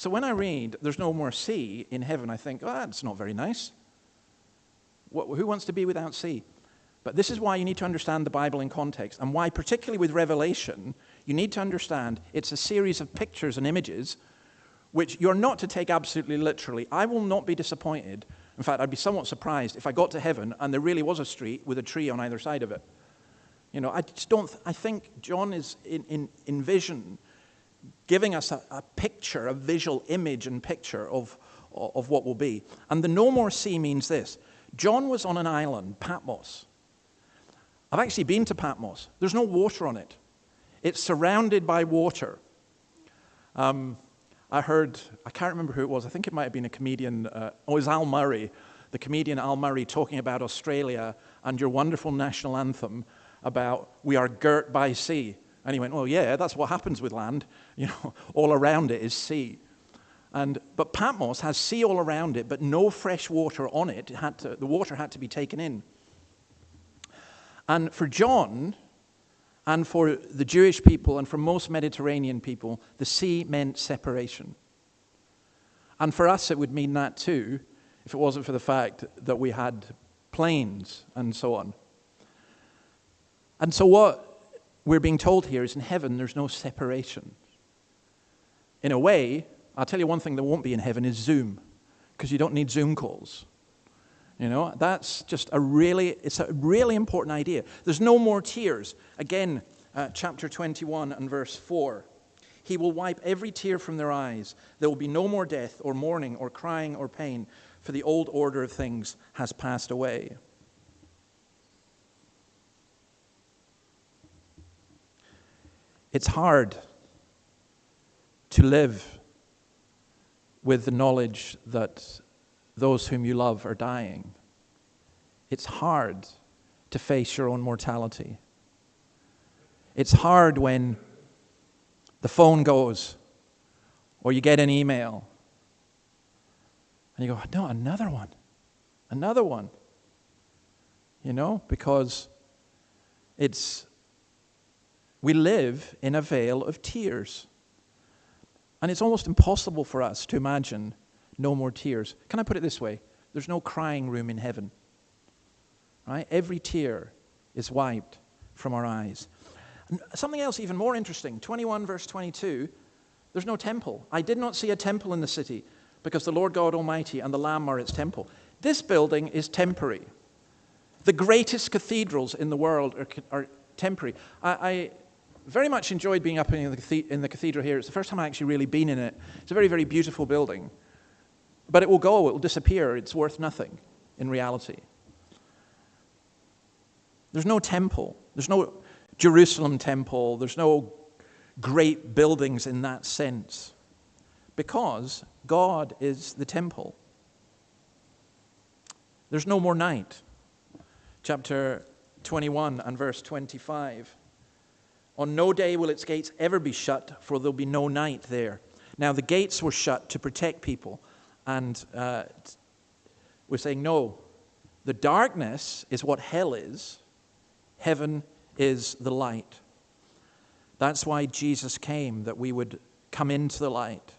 So when I read, there's no more sea in heaven, I think, oh, that's not very nice. Who wants to be without sea? But this is why you need to understand the Bible in context, and why, particularly with Revelation, you need to understand it's a series of pictures and images which you're not to take absolutely literally. I will not be disappointed. In fact, I'd be somewhat surprised if I got to heaven and there really was a street with a tree on either side of it. I think John is in vision giving us a picture, a visual image and picture of what will be. And the no more sea means this. John was on an island, Patmos. I've actually been to Patmos. There's no water on it. It's surrounded by water. I can't remember who it was. I think it might have been a comedian. It was Al Murray, the comedian Al Murray, talking about Australia and your wonderful national anthem about we are girt by sea. And he went, well, yeah, that's what happens with land. All around it is sea. But Patmos has sea all around it, but no fresh water on it. The water had to be taken in. And for John, and for the Jewish people, and for most Mediterranean people, the sea meant separation. And for us, it would mean that too, if it wasn't for the fact that we had planes and so on. And so what we're being told here is in heaven, there's no separation. In a way, I'll tell you one thing that won't be in heaven is Zoom, because you don't need Zoom calls. That's just it's a really important idea. There's no more tears. Again, chapter 21 and verse 4. He will wipe every tear from their eyes. There will be no more death or mourning or crying or pain, for the old order of things has passed away. It's hard to live with the knowledge that those whom you love are dying. It's hard to face your own mortality. It's hard when the phone goes or you get an email and you go, no, another one. Because we live in a vale of tears. And it's almost impossible for us to imagine no more tears. Can I put it this way? There's no crying room in heaven. Right? Every tear is wiped from our eyes. And something else even more interesting, 21 verse 22, there's no temple. I did not see a temple in the city, because the Lord God Almighty and the Lamb are its temple. This building is temporary. The greatest cathedrals in the world are temporary. I very much enjoyed being up in the cathedral here. It's the first time I've actually really been in it. It's a very, very beautiful building. But it will disappear. It's worth nothing in reality. There's no temple. There's no Jerusalem temple. There's no great buildings in that sense. Because God is the temple. There's no more night. Chapter 21 and verse 25. On no day will its gates ever be shut, for there'll be no night there. Now the gates were shut to protect people. And we're saying, no, the darkness is what hell is. Heaven is the light. That's why Jesus came, that we would come into the light.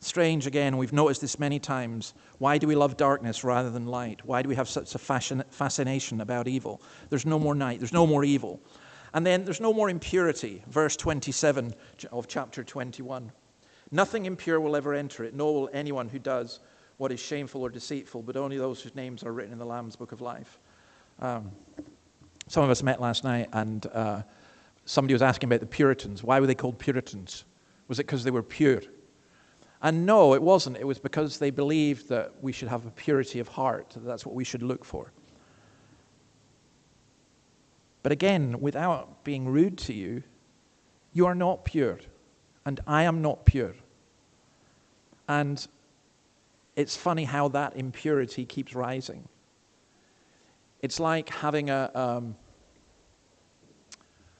Strange, again, we've noticed this many times. Why do we love darkness rather than light? Why do we have such a fascination about evil? There's no more night. There's no more evil. And then there's no more impurity. Verse 27 of chapter 21. Nothing impure will ever enter it, nor will anyone who does what is shameful or deceitful, but only those whose names are written in the Lamb's book of life. Some of us met last night, and somebody was asking about the Puritans. Why were they called Puritans? Was it because they were pure? And no, it wasn't. It was because they believed that we should have a purity of heart. That's what we should look for. But again, without being rude to you, you are not pure, and I am not pure. And it's funny how that impurity keeps rising. It's like having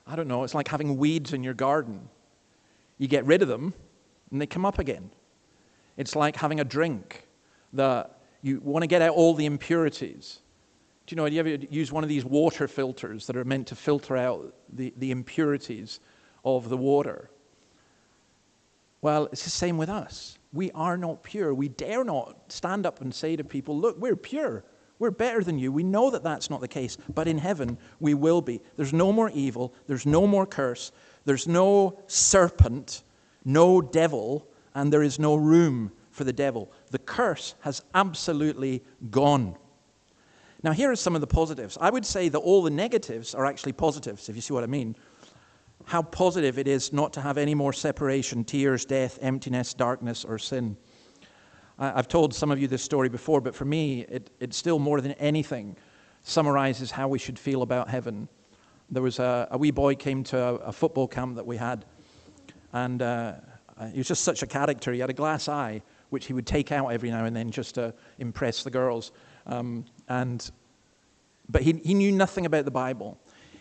it's like having weeds in your garden. You get rid of them, and they come up again. It's like having a drink that you want to get out all the impurities. Do you ever use one of these water filters that are meant to filter out the impurities of the water? Well, it's the same with us. We are not pure. We dare not stand up and say to people, look, we're pure. We're better than you. We know that that's not the case. But in heaven, we will be. There's no more evil. There's no more curse. There's no serpent, no devil, and there is no room for the devil. The curse has absolutely gone. Now, here are some of the positives. I would say that all the negatives are actually positives, if you see what I mean. How positive it is not to have any more separation, tears, death, emptiness, darkness, or sin. I've told some of you this story before, but for me, it still more than anything summarizes how we should feel about heaven. There was a wee boy came to a football camp that we had, and he was just such a character. He had a glass eye, which he would take out every now and then just to impress the girls. But he knew nothing about the Bible.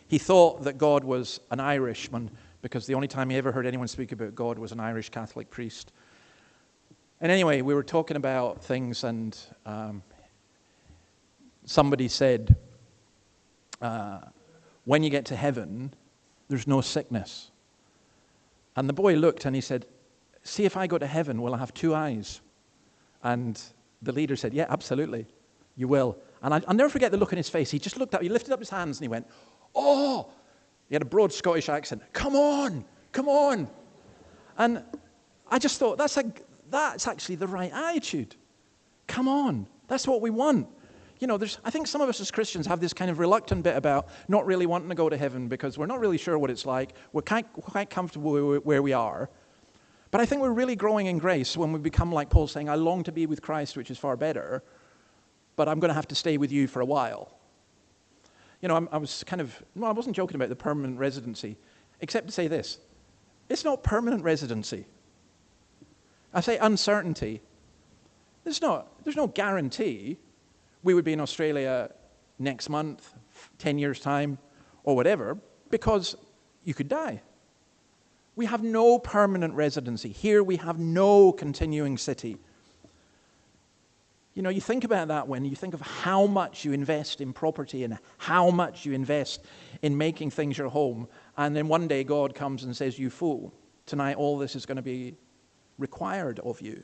He thought that God was an Irishman because the only time he ever heard anyone speak about God was an Irish Catholic priest. And anyway, we were talking about things, and somebody said, when you get to heaven, there's no sickness. And the boy looked and he said, see, if I go to heaven, will I have two eyes? And the leader said, yeah, absolutely, you will. And I'll never forget the look in his face. He just looked up, he lifted up his hands and he went, oh! He had a broad Scottish accent. Come on, come on. And I just thought, that's actually the right attitude. Come on, that's what we want. You know, I think some of us as Christians have this kind of reluctant bit about not really wanting to go to heaven because we're not really sure what it's like. We're quite comfortable where we are. But I think we're really growing in grace when we become like Paul saying, I long to be with Christ, which is far better, but I'm going to have to stay with you for a while. You know, I wasn't joking about the permanent residency, except to say this. It's not permanent residency. I say uncertainty. There's no guarantee we would be in Australia next month, 10 years' time, or whatever, because you could die. We have no permanent residency. Here we have no continuing city. You know, you think about that when you think of how much you invest in property and how much you invest in making things your home, and then one day God comes and says, you fool, tonight all this is going to be required of you.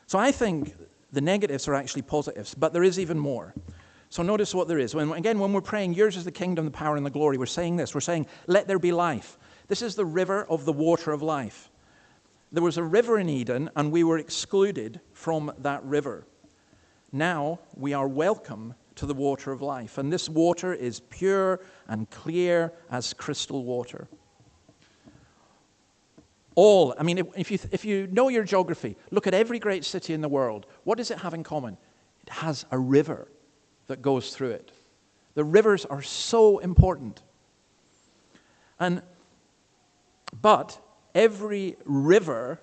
So I think the negatives are actually positives, but there is even more. So notice what there is. When we're praying, yours is the kingdom, the power, and the glory, we're saying this. We're saying, let there be life. This is the river of the water of life. There was a river in Eden, and we were excluded from that river. Now we are welcome to the water of life, and this water is pure and clear as crystal water. If you know your geography, look at every great city in the world. What does it have in common? It has a river that goes through it. The rivers are so important. But every river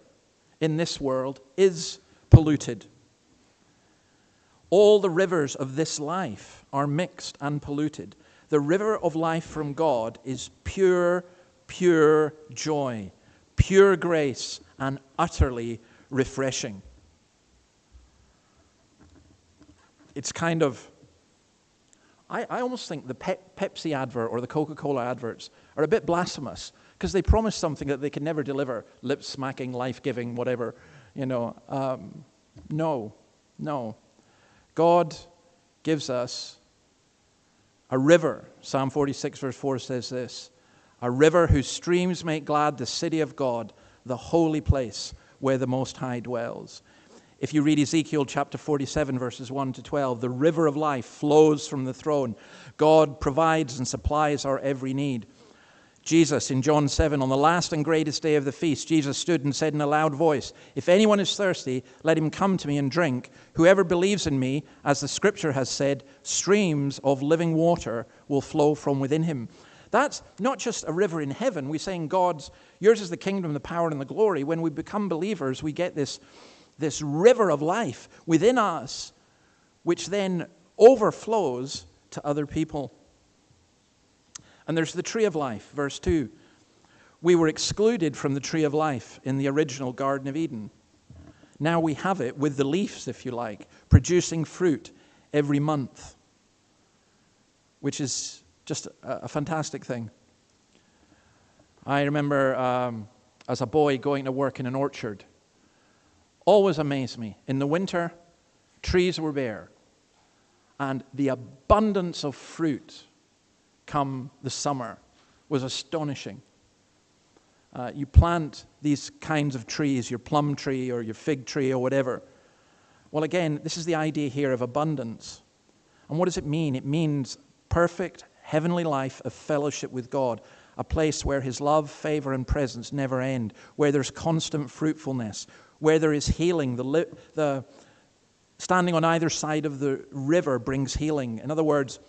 in this world is polluted. All the rivers of this life are mixed and polluted. The river of life from God is pure, pure joy, pure grace, and utterly refreshing. It's kind of, I almost think the Pepsi advert or the Coca-Cola adverts are a bit blasphemous because they promise something that they can never deliver, lip-smacking, life-giving, whatever, you know. No. God gives us a river. Psalm 46 verse 4 says this, a river whose streams make glad the city of God, the holy place where the Most High dwells. If you read Ezekiel chapter 47 verses 1 to 12, the river of life flows from the throne. God provides and supplies our every need. Jesus, in John 7, on the last and greatest day of the feast, Jesus stood and said in a loud voice, if anyone is thirsty, let him come to me and drink. Whoever believes in me, as the scripture has said, streams of living water will flow from within him. That's not just a river in heaven. We're saying yours is the kingdom, the power, and the glory. When we become believers, we get this river of life within us, which then overflows to other people. And there's the tree of life, verse 2. We were excluded from the tree of life in the original Garden of Eden. Now we have it with the leaves, if you like, producing fruit every month, which is just a fantastic thing. I remember as a boy going to work in an orchard always amazed me. In the winter, trees were bare, and the abundance of fruit come the summer was astonishing. You plant these kinds of trees, your plum tree or your fig tree or whatever. Well, again, this is the idea here of abundance. And what does it mean? It means perfect heavenly life of fellowship with God, a place where his love, favor, and presence never end, where there's constant fruitfulness, where there is healing. The standing on either side of the river brings healing. In other words,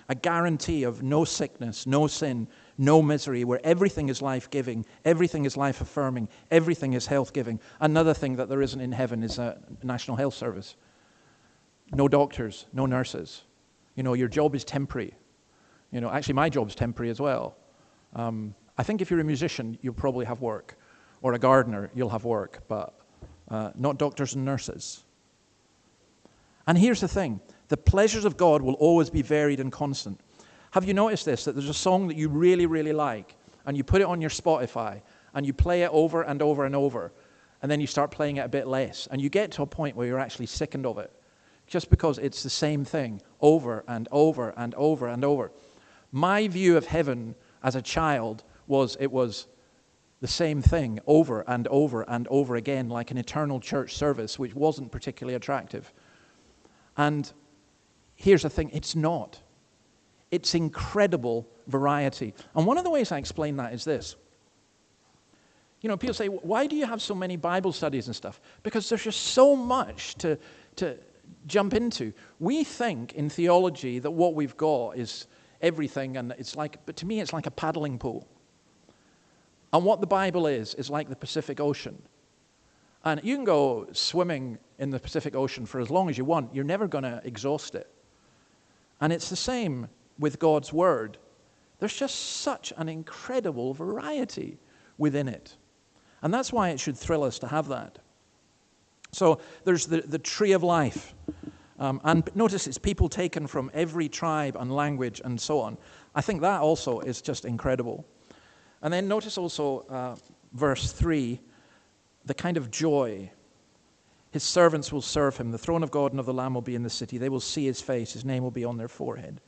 a guarantee of no sickness, no sin, no misery, where everything is life-giving, everything is life-affirming, everything is health-giving. Another thing that there isn't in heaven is a National Health Service. No doctors, no nurses. Your job is temporary. Actually my job's temporary as well. I think if you're a musician, you'll probably have work. Or a gardener, you'll have work, but not doctors and nurses. And here's the thing. The pleasures of God will always be varied and constant. Have you noticed this, that there's a song that you really, really like, and you put it on your Spotify, and you play it over and over and over, and then you start playing it a bit less, and you get to a point where you're actually sickened of it, just because it's the same thing over and over and over and over. My view of heaven as a child was it was the same thing over and over and over again, like an eternal church service, which wasn't particularly attractive. And here's the thing, it's not. It's incredible variety. And one of the ways I explain that is this. People say, why do you have so many Bible studies and stuff? Because there's just so much to jump into. We think in theology that what we've got is everything, and but to me it's like a paddling pool. And what the Bible is like the Pacific Ocean. And you can go swimming in the Pacific Ocean for as long as you want. You're never going to exhaust it. And it's the same with God's Word. There's just such an incredible variety within it. And that's why it should thrill us to have that. So there's the tree of life. And notice it's people taken from every tribe and language and so on. I think that also is just incredible. And then notice also verse 3, the kind of joy. His servants will serve him. The throne of God and of the Lamb will be in the city. They will see his face. His name will be on their forehead.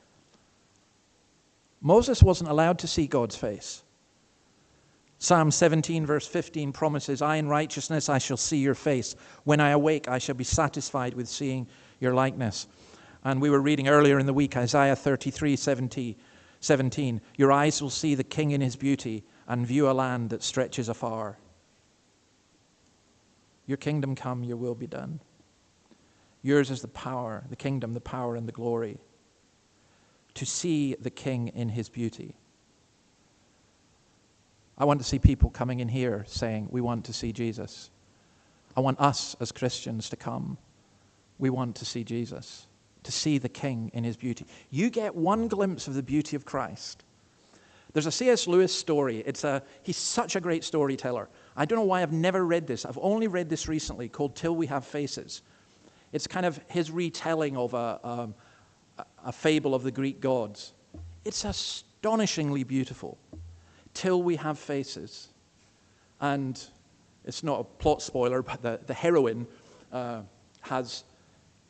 Moses wasn't allowed to see God's face. Psalm 17 verse 15 promises, I in righteousness I shall see your face. When I awake I shall be satisfied with seeing your likeness. And we were reading earlier in the week Isaiah 33:17. Your eyes will see the King in his beauty and view a land that stretches afar. Your kingdom come, your will be done. Yours is the power, the kingdom, the power, and the glory. To see the King in his beauty. I want to see people coming in here saying, we want to see Jesus. I want us as Christians to come. We want to see Jesus, to see the King in his beauty. You get one glimpse of the beauty of Christ. There's a C.S. Lewis story. He's such a great storyteller. I don't know why I've never read this. I've only read this recently, called Till We Have Faces. It's kind of his retelling of a fable of the Greek gods. It's astonishingly beautiful. Till we have faces. And it's not a plot spoiler, but the heroine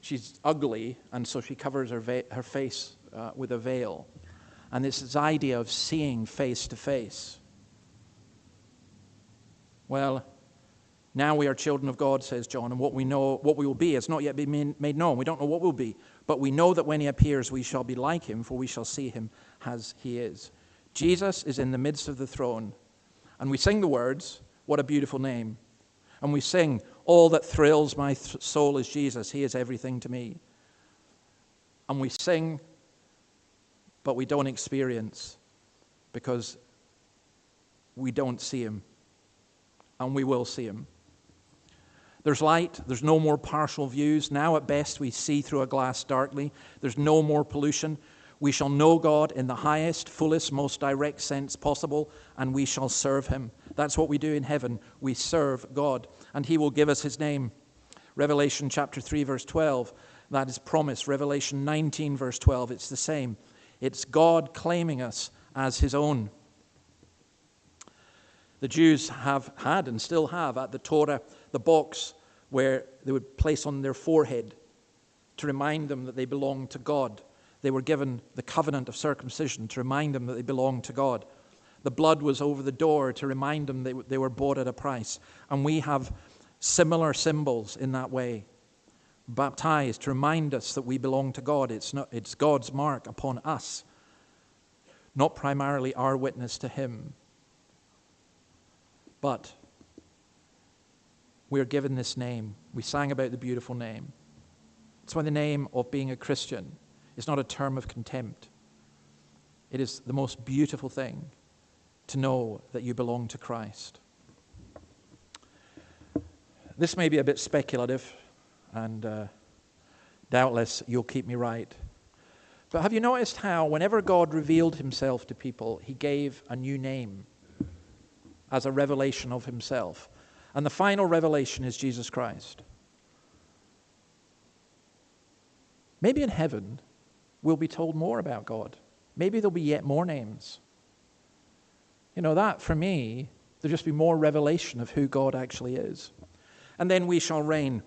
she's ugly, and so she covers her face with a veil. And it's this idea of seeing face to face. Well, now we are children of God, says John, and what we will be has not yet been made known. We don't know what we'll be, but we know that when he appears, we shall be like him, for we shall see him as he is. Jesus is in the midst of the throne, and we sing the words, what a beautiful name. And we sing, all that thrills my soul is Jesus. He is everything to me. And we sing, but we don't experience because we don't see him. And we will see him. There's light. There's no more partial views. Now at best we see through a glass darkly. There's no more pollution. We shall know God in the highest, fullest, most direct sense possible, and we shall serve him. That's what we do in heaven. We serve God, and he will give us his name. Revelation chapter 3, verse 12, that is promise. Revelation 19, verse 12, it's the same. It's God claiming us as his own. The Jews have had and still have at the Torah the box where they would place on their forehead to remind them that they belonged to God. They were given the covenant of circumcision to remind them that they belonged to God. The blood was over the door to remind them they were bought at a price. And we have similar symbols in that way. Baptized to remind us that we belong to God. It's God's mark upon us, not primarily our witness to him. But we are given this name. We sang about the beautiful name. That's why the name of being a Christian is not a term of contempt. It is the most beautiful thing to know that you belong to Christ. This may be a bit speculative, and doubtless you'll keep me right. But have you noticed how whenever God revealed himself to people, he gave a new name as a revelation of himself? And the final revelation is Jesus Christ. Maybe in heaven we'll be told more about God. Maybe there'll be yet more names. You know, that for me, there'll just be more revelation of who God actually is. And then we shall reign.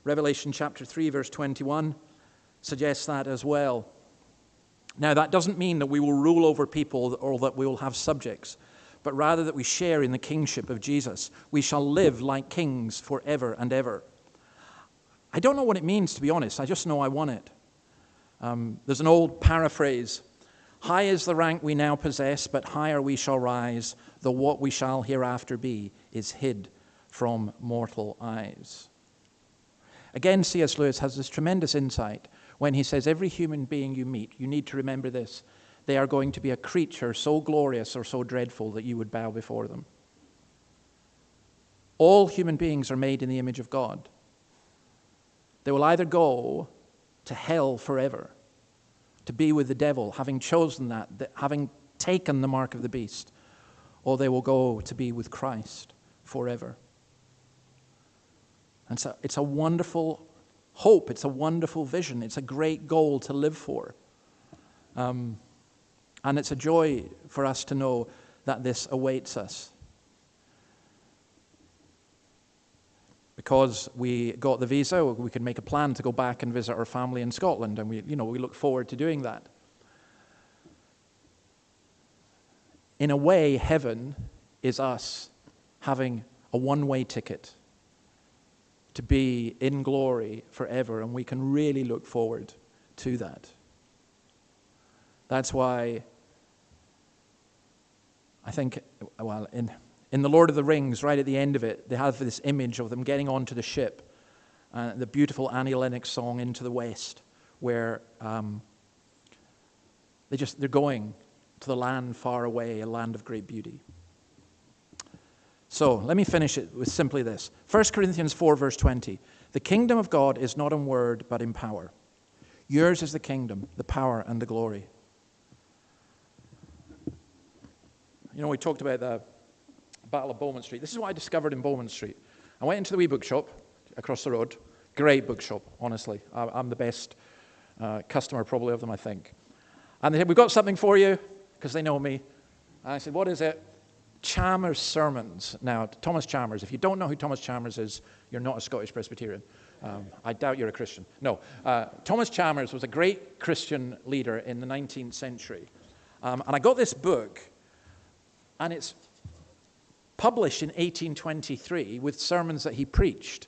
Revelation chapter 3, verse 21 suggests that as well. Now, that doesn't mean that we will rule over people or that we will have subjects, but rather that we share in the kingship of Jesus. We shall live like kings forever and ever. I don't know what it means, to be honest. I just know I want it. There's an old paraphrase. High is the rank we now possess, but higher we shall rise, though what we shall hereafter be is hid from mortal eyes. Again, C.S. Lewis has this tremendous insight when he says every human being you meet, you need to remember this, they are going to be a creature so glorious or so dreadful that you would bow before them. All human beings are made in the image of God. They will either go to hell forever, to be with the devil, having chosen that, having taken the mark of the beast, or they will go to be with Christ forever. And so it's a wonderful hope, it's a wonderful vision, it's a great goal to live for. And it's a joy for us to know that this awaits us. Because we got the visa, we could make a plan to go back and visit our family in Scotland, and we look forward to doing that. In a way, heaven is us having a one-way ticket to be in glory forever, and we can really look forward to that. That's why I think, well, in The Lord of the Rings, right at the end of it, they have this image of them getting onto the ship, the beautiful Annie Lennox song, Into the West, where they're going to the land far away, a land of great beauty. So let me finish it with simply this. 1 Corinthians 4, verse 20. The kingdom of God is not in word, but in power. Yours is the kingdom, the power, and the glory. You know, we talked about the Battle of Bowman Street. This is what I discovered in Bowman Street. I went into the wee bookshop across the road. Great bookshop, honestly. I'm the best customer probably of them, I think. And they said, we've got something for you, because they know me. And I said, what is it? Chalmers Sermons. Now, Thomas Chalmers, if you don't know who Thomas Chalmers is, you're not a Scottish Presbyterian. I doubt you're a Christian. No. Thomas Chalmers was a great Christian leader in the 19th century. And I got this book, and it's published in 1823 with sermons that he preached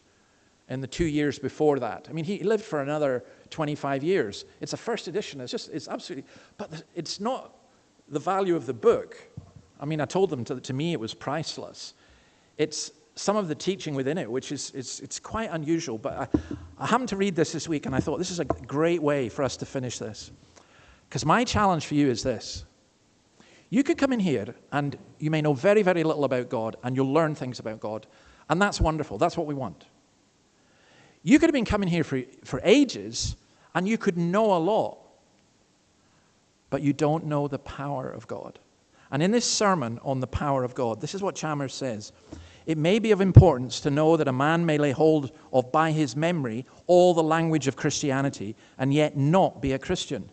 in the 2 years before that. I mean, he lived for another 25 years. It's a first edition. It's absolutely, but it's not the value of the book. I mean, I told them to me it was priceless. It's some of the teaching within it, which is it's quite unusual. But I happened to read this week, and I thought this is a great way for us to finish this. Because my challenge for you is this. You could come in here, and you may know very, very little about God, and you'll learn things about God. And that's wonderful. That's what we want. You could have been coming here for ages, and you could know a lot, but you don't know the power of God. And in this sermon on the power of God, this is what Chalmers says. It may be of importance to know that a man may lay hold of by his memory all the language of Christianity and yet not be a Christian.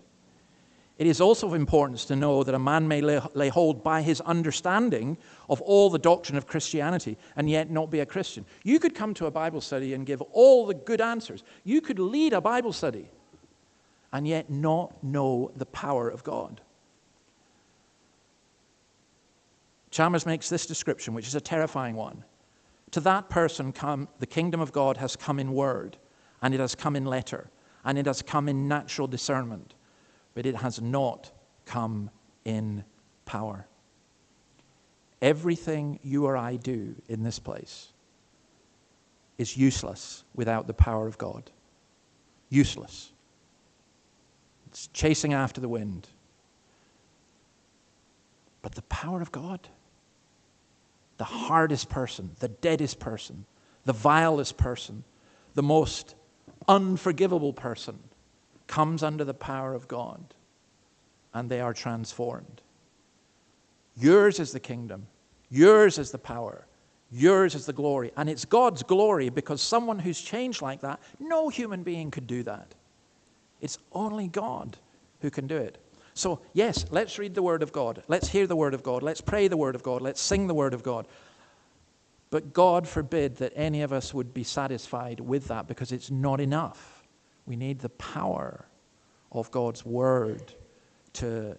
It is also of importance to know that a man may lay hold by his understanding of all the doctrine of Christianity and yet not be a Christian. You could come to a Bible study and give all the good answers. You could lead a Bible study and yet not know the power of God. Chalmers makes this description, which is a terrifying one. To that person the kingdom of God has come in word, and it has come in letter, and it has come in natural discernment, but it has not come in power. Everything you or I do in this place is useless without the power of God. Useless. It's chasing after the wind. But the power of God, the hardest person, the deadest person, the vilest person, the most unforgivable person, comes under the power of God, and they are transformed. Yours is the kingdom. Yours is the power. Yours is the glory. And it's God's glory because someone who's changed like that, no human being could do that. It's only God who can do it. So, yes, let's read the Word of God. Let's hear the Word of God. Let's pray the Word of God. Let's sing the Word of God. But God forbid that any of us would be satisfied with that, because it's not enough. We need the power of God's Word to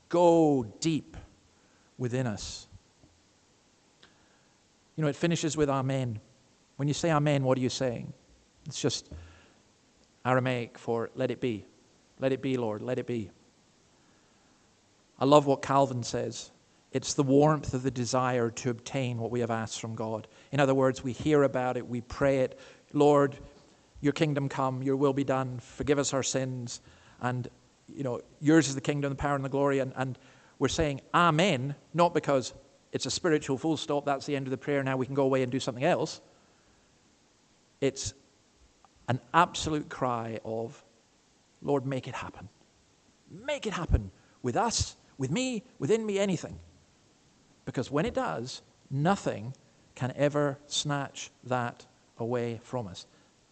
go deep within us. You know, it finishes with Amen. When you say Amen, what are you saying? It's just Aramaic for let it be. Let it be, Lord, let it be. I love what Calvin says. It's the warmth of the desire to obtain what we have asked from God. In other words, we hear about it, we pray it. Lord, your kingdom come, your will be done, forgive us our sins, and yours is the kingdom, the power, and the glory. And we're saying Amen, not because it's a spiritual full stop, that's the end of the prayer, now we can go away and do something else. It's an absolute cry of, Lord, make it happen. Make it happen with us, with me, within me, anything. Because when it does, nothing can ever snatch that away from us.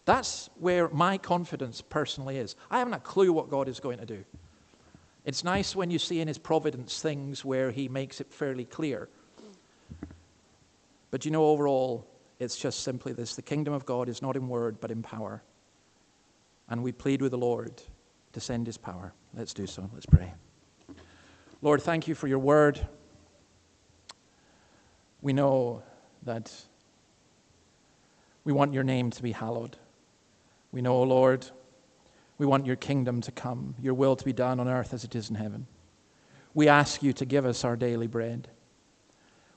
That's where my confidence personally is. I haven't a clue what God is going to do. It's nice when you see in his providence things where he makes it fairly clear. But overall, it's just simply this. The kingdom of God is not in word, but in power. And we plead with the Lord to send his power. Let's do so. Let's pray. Lord, thank you for your word. We know that we want your name to be hallowed. We know, Lord, we want your kingdom to come, your will to be done on earth as it is in heaven. We ask you to give us our daily bread.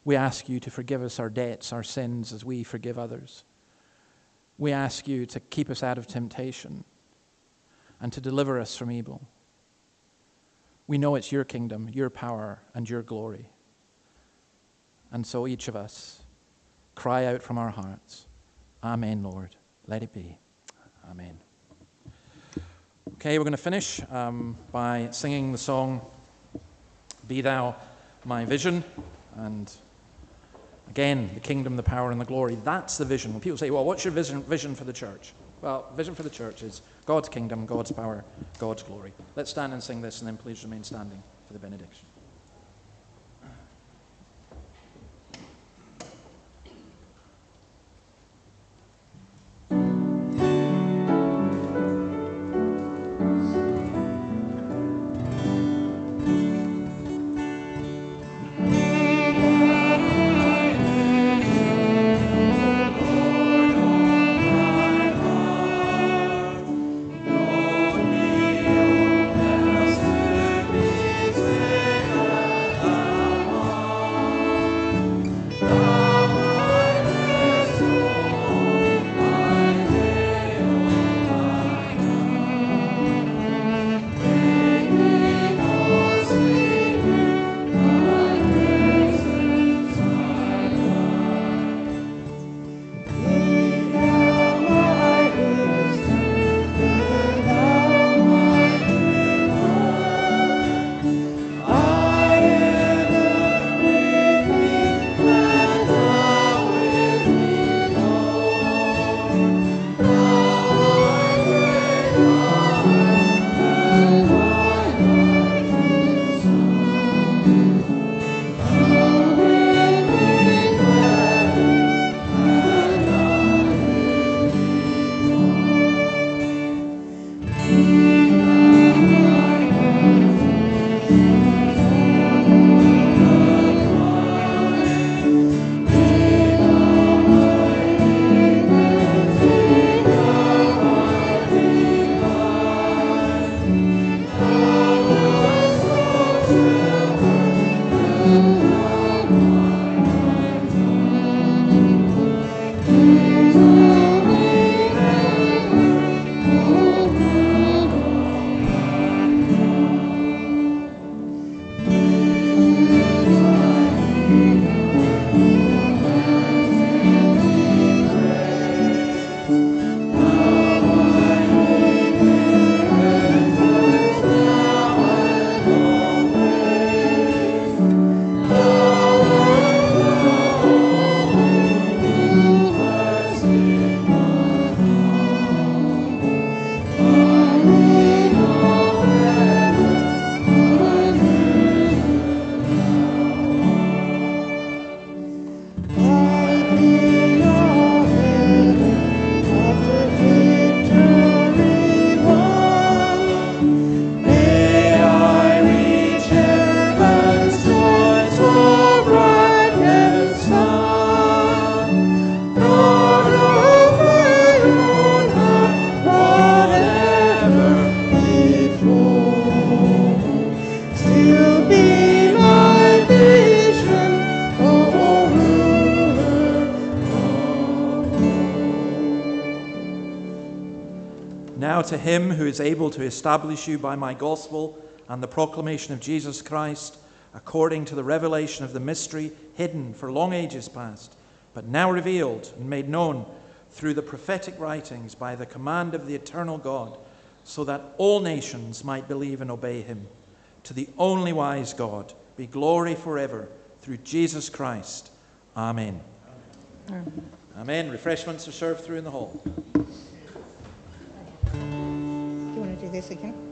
We ask you to forgive us our debts, our sins, as we forgive others. We ask you to keep us out of temptation and to deliver us from evil. We know it's your kingdom, your power, and your glory. And so each of us cry out from our hearts, Amen, Lord. Let it be. Amen. Okay, we're going to finish by singing the song, Be Thou My Vision. And again, the kingdom, the power, and the glory. That's the vision. When people say, well, what's your vision for the church? Well, vision for the church is God's kingdom, God's power, God's glory. Let's stand and sing this, and then please remain standing for the benediction. to him who is able to establish you by my gospel and the proclamation of Jesus Christ, according to the revelation of the mystery hidden for long ages past, but now revealed and made known through the prophetic writings by the command of the eternal God, so that all nations might believe and obey him. To the only wise God be glory forever, through Jesus Christ. Amen. Amen. Refreshments are served through in the hall. Do you want to do this again?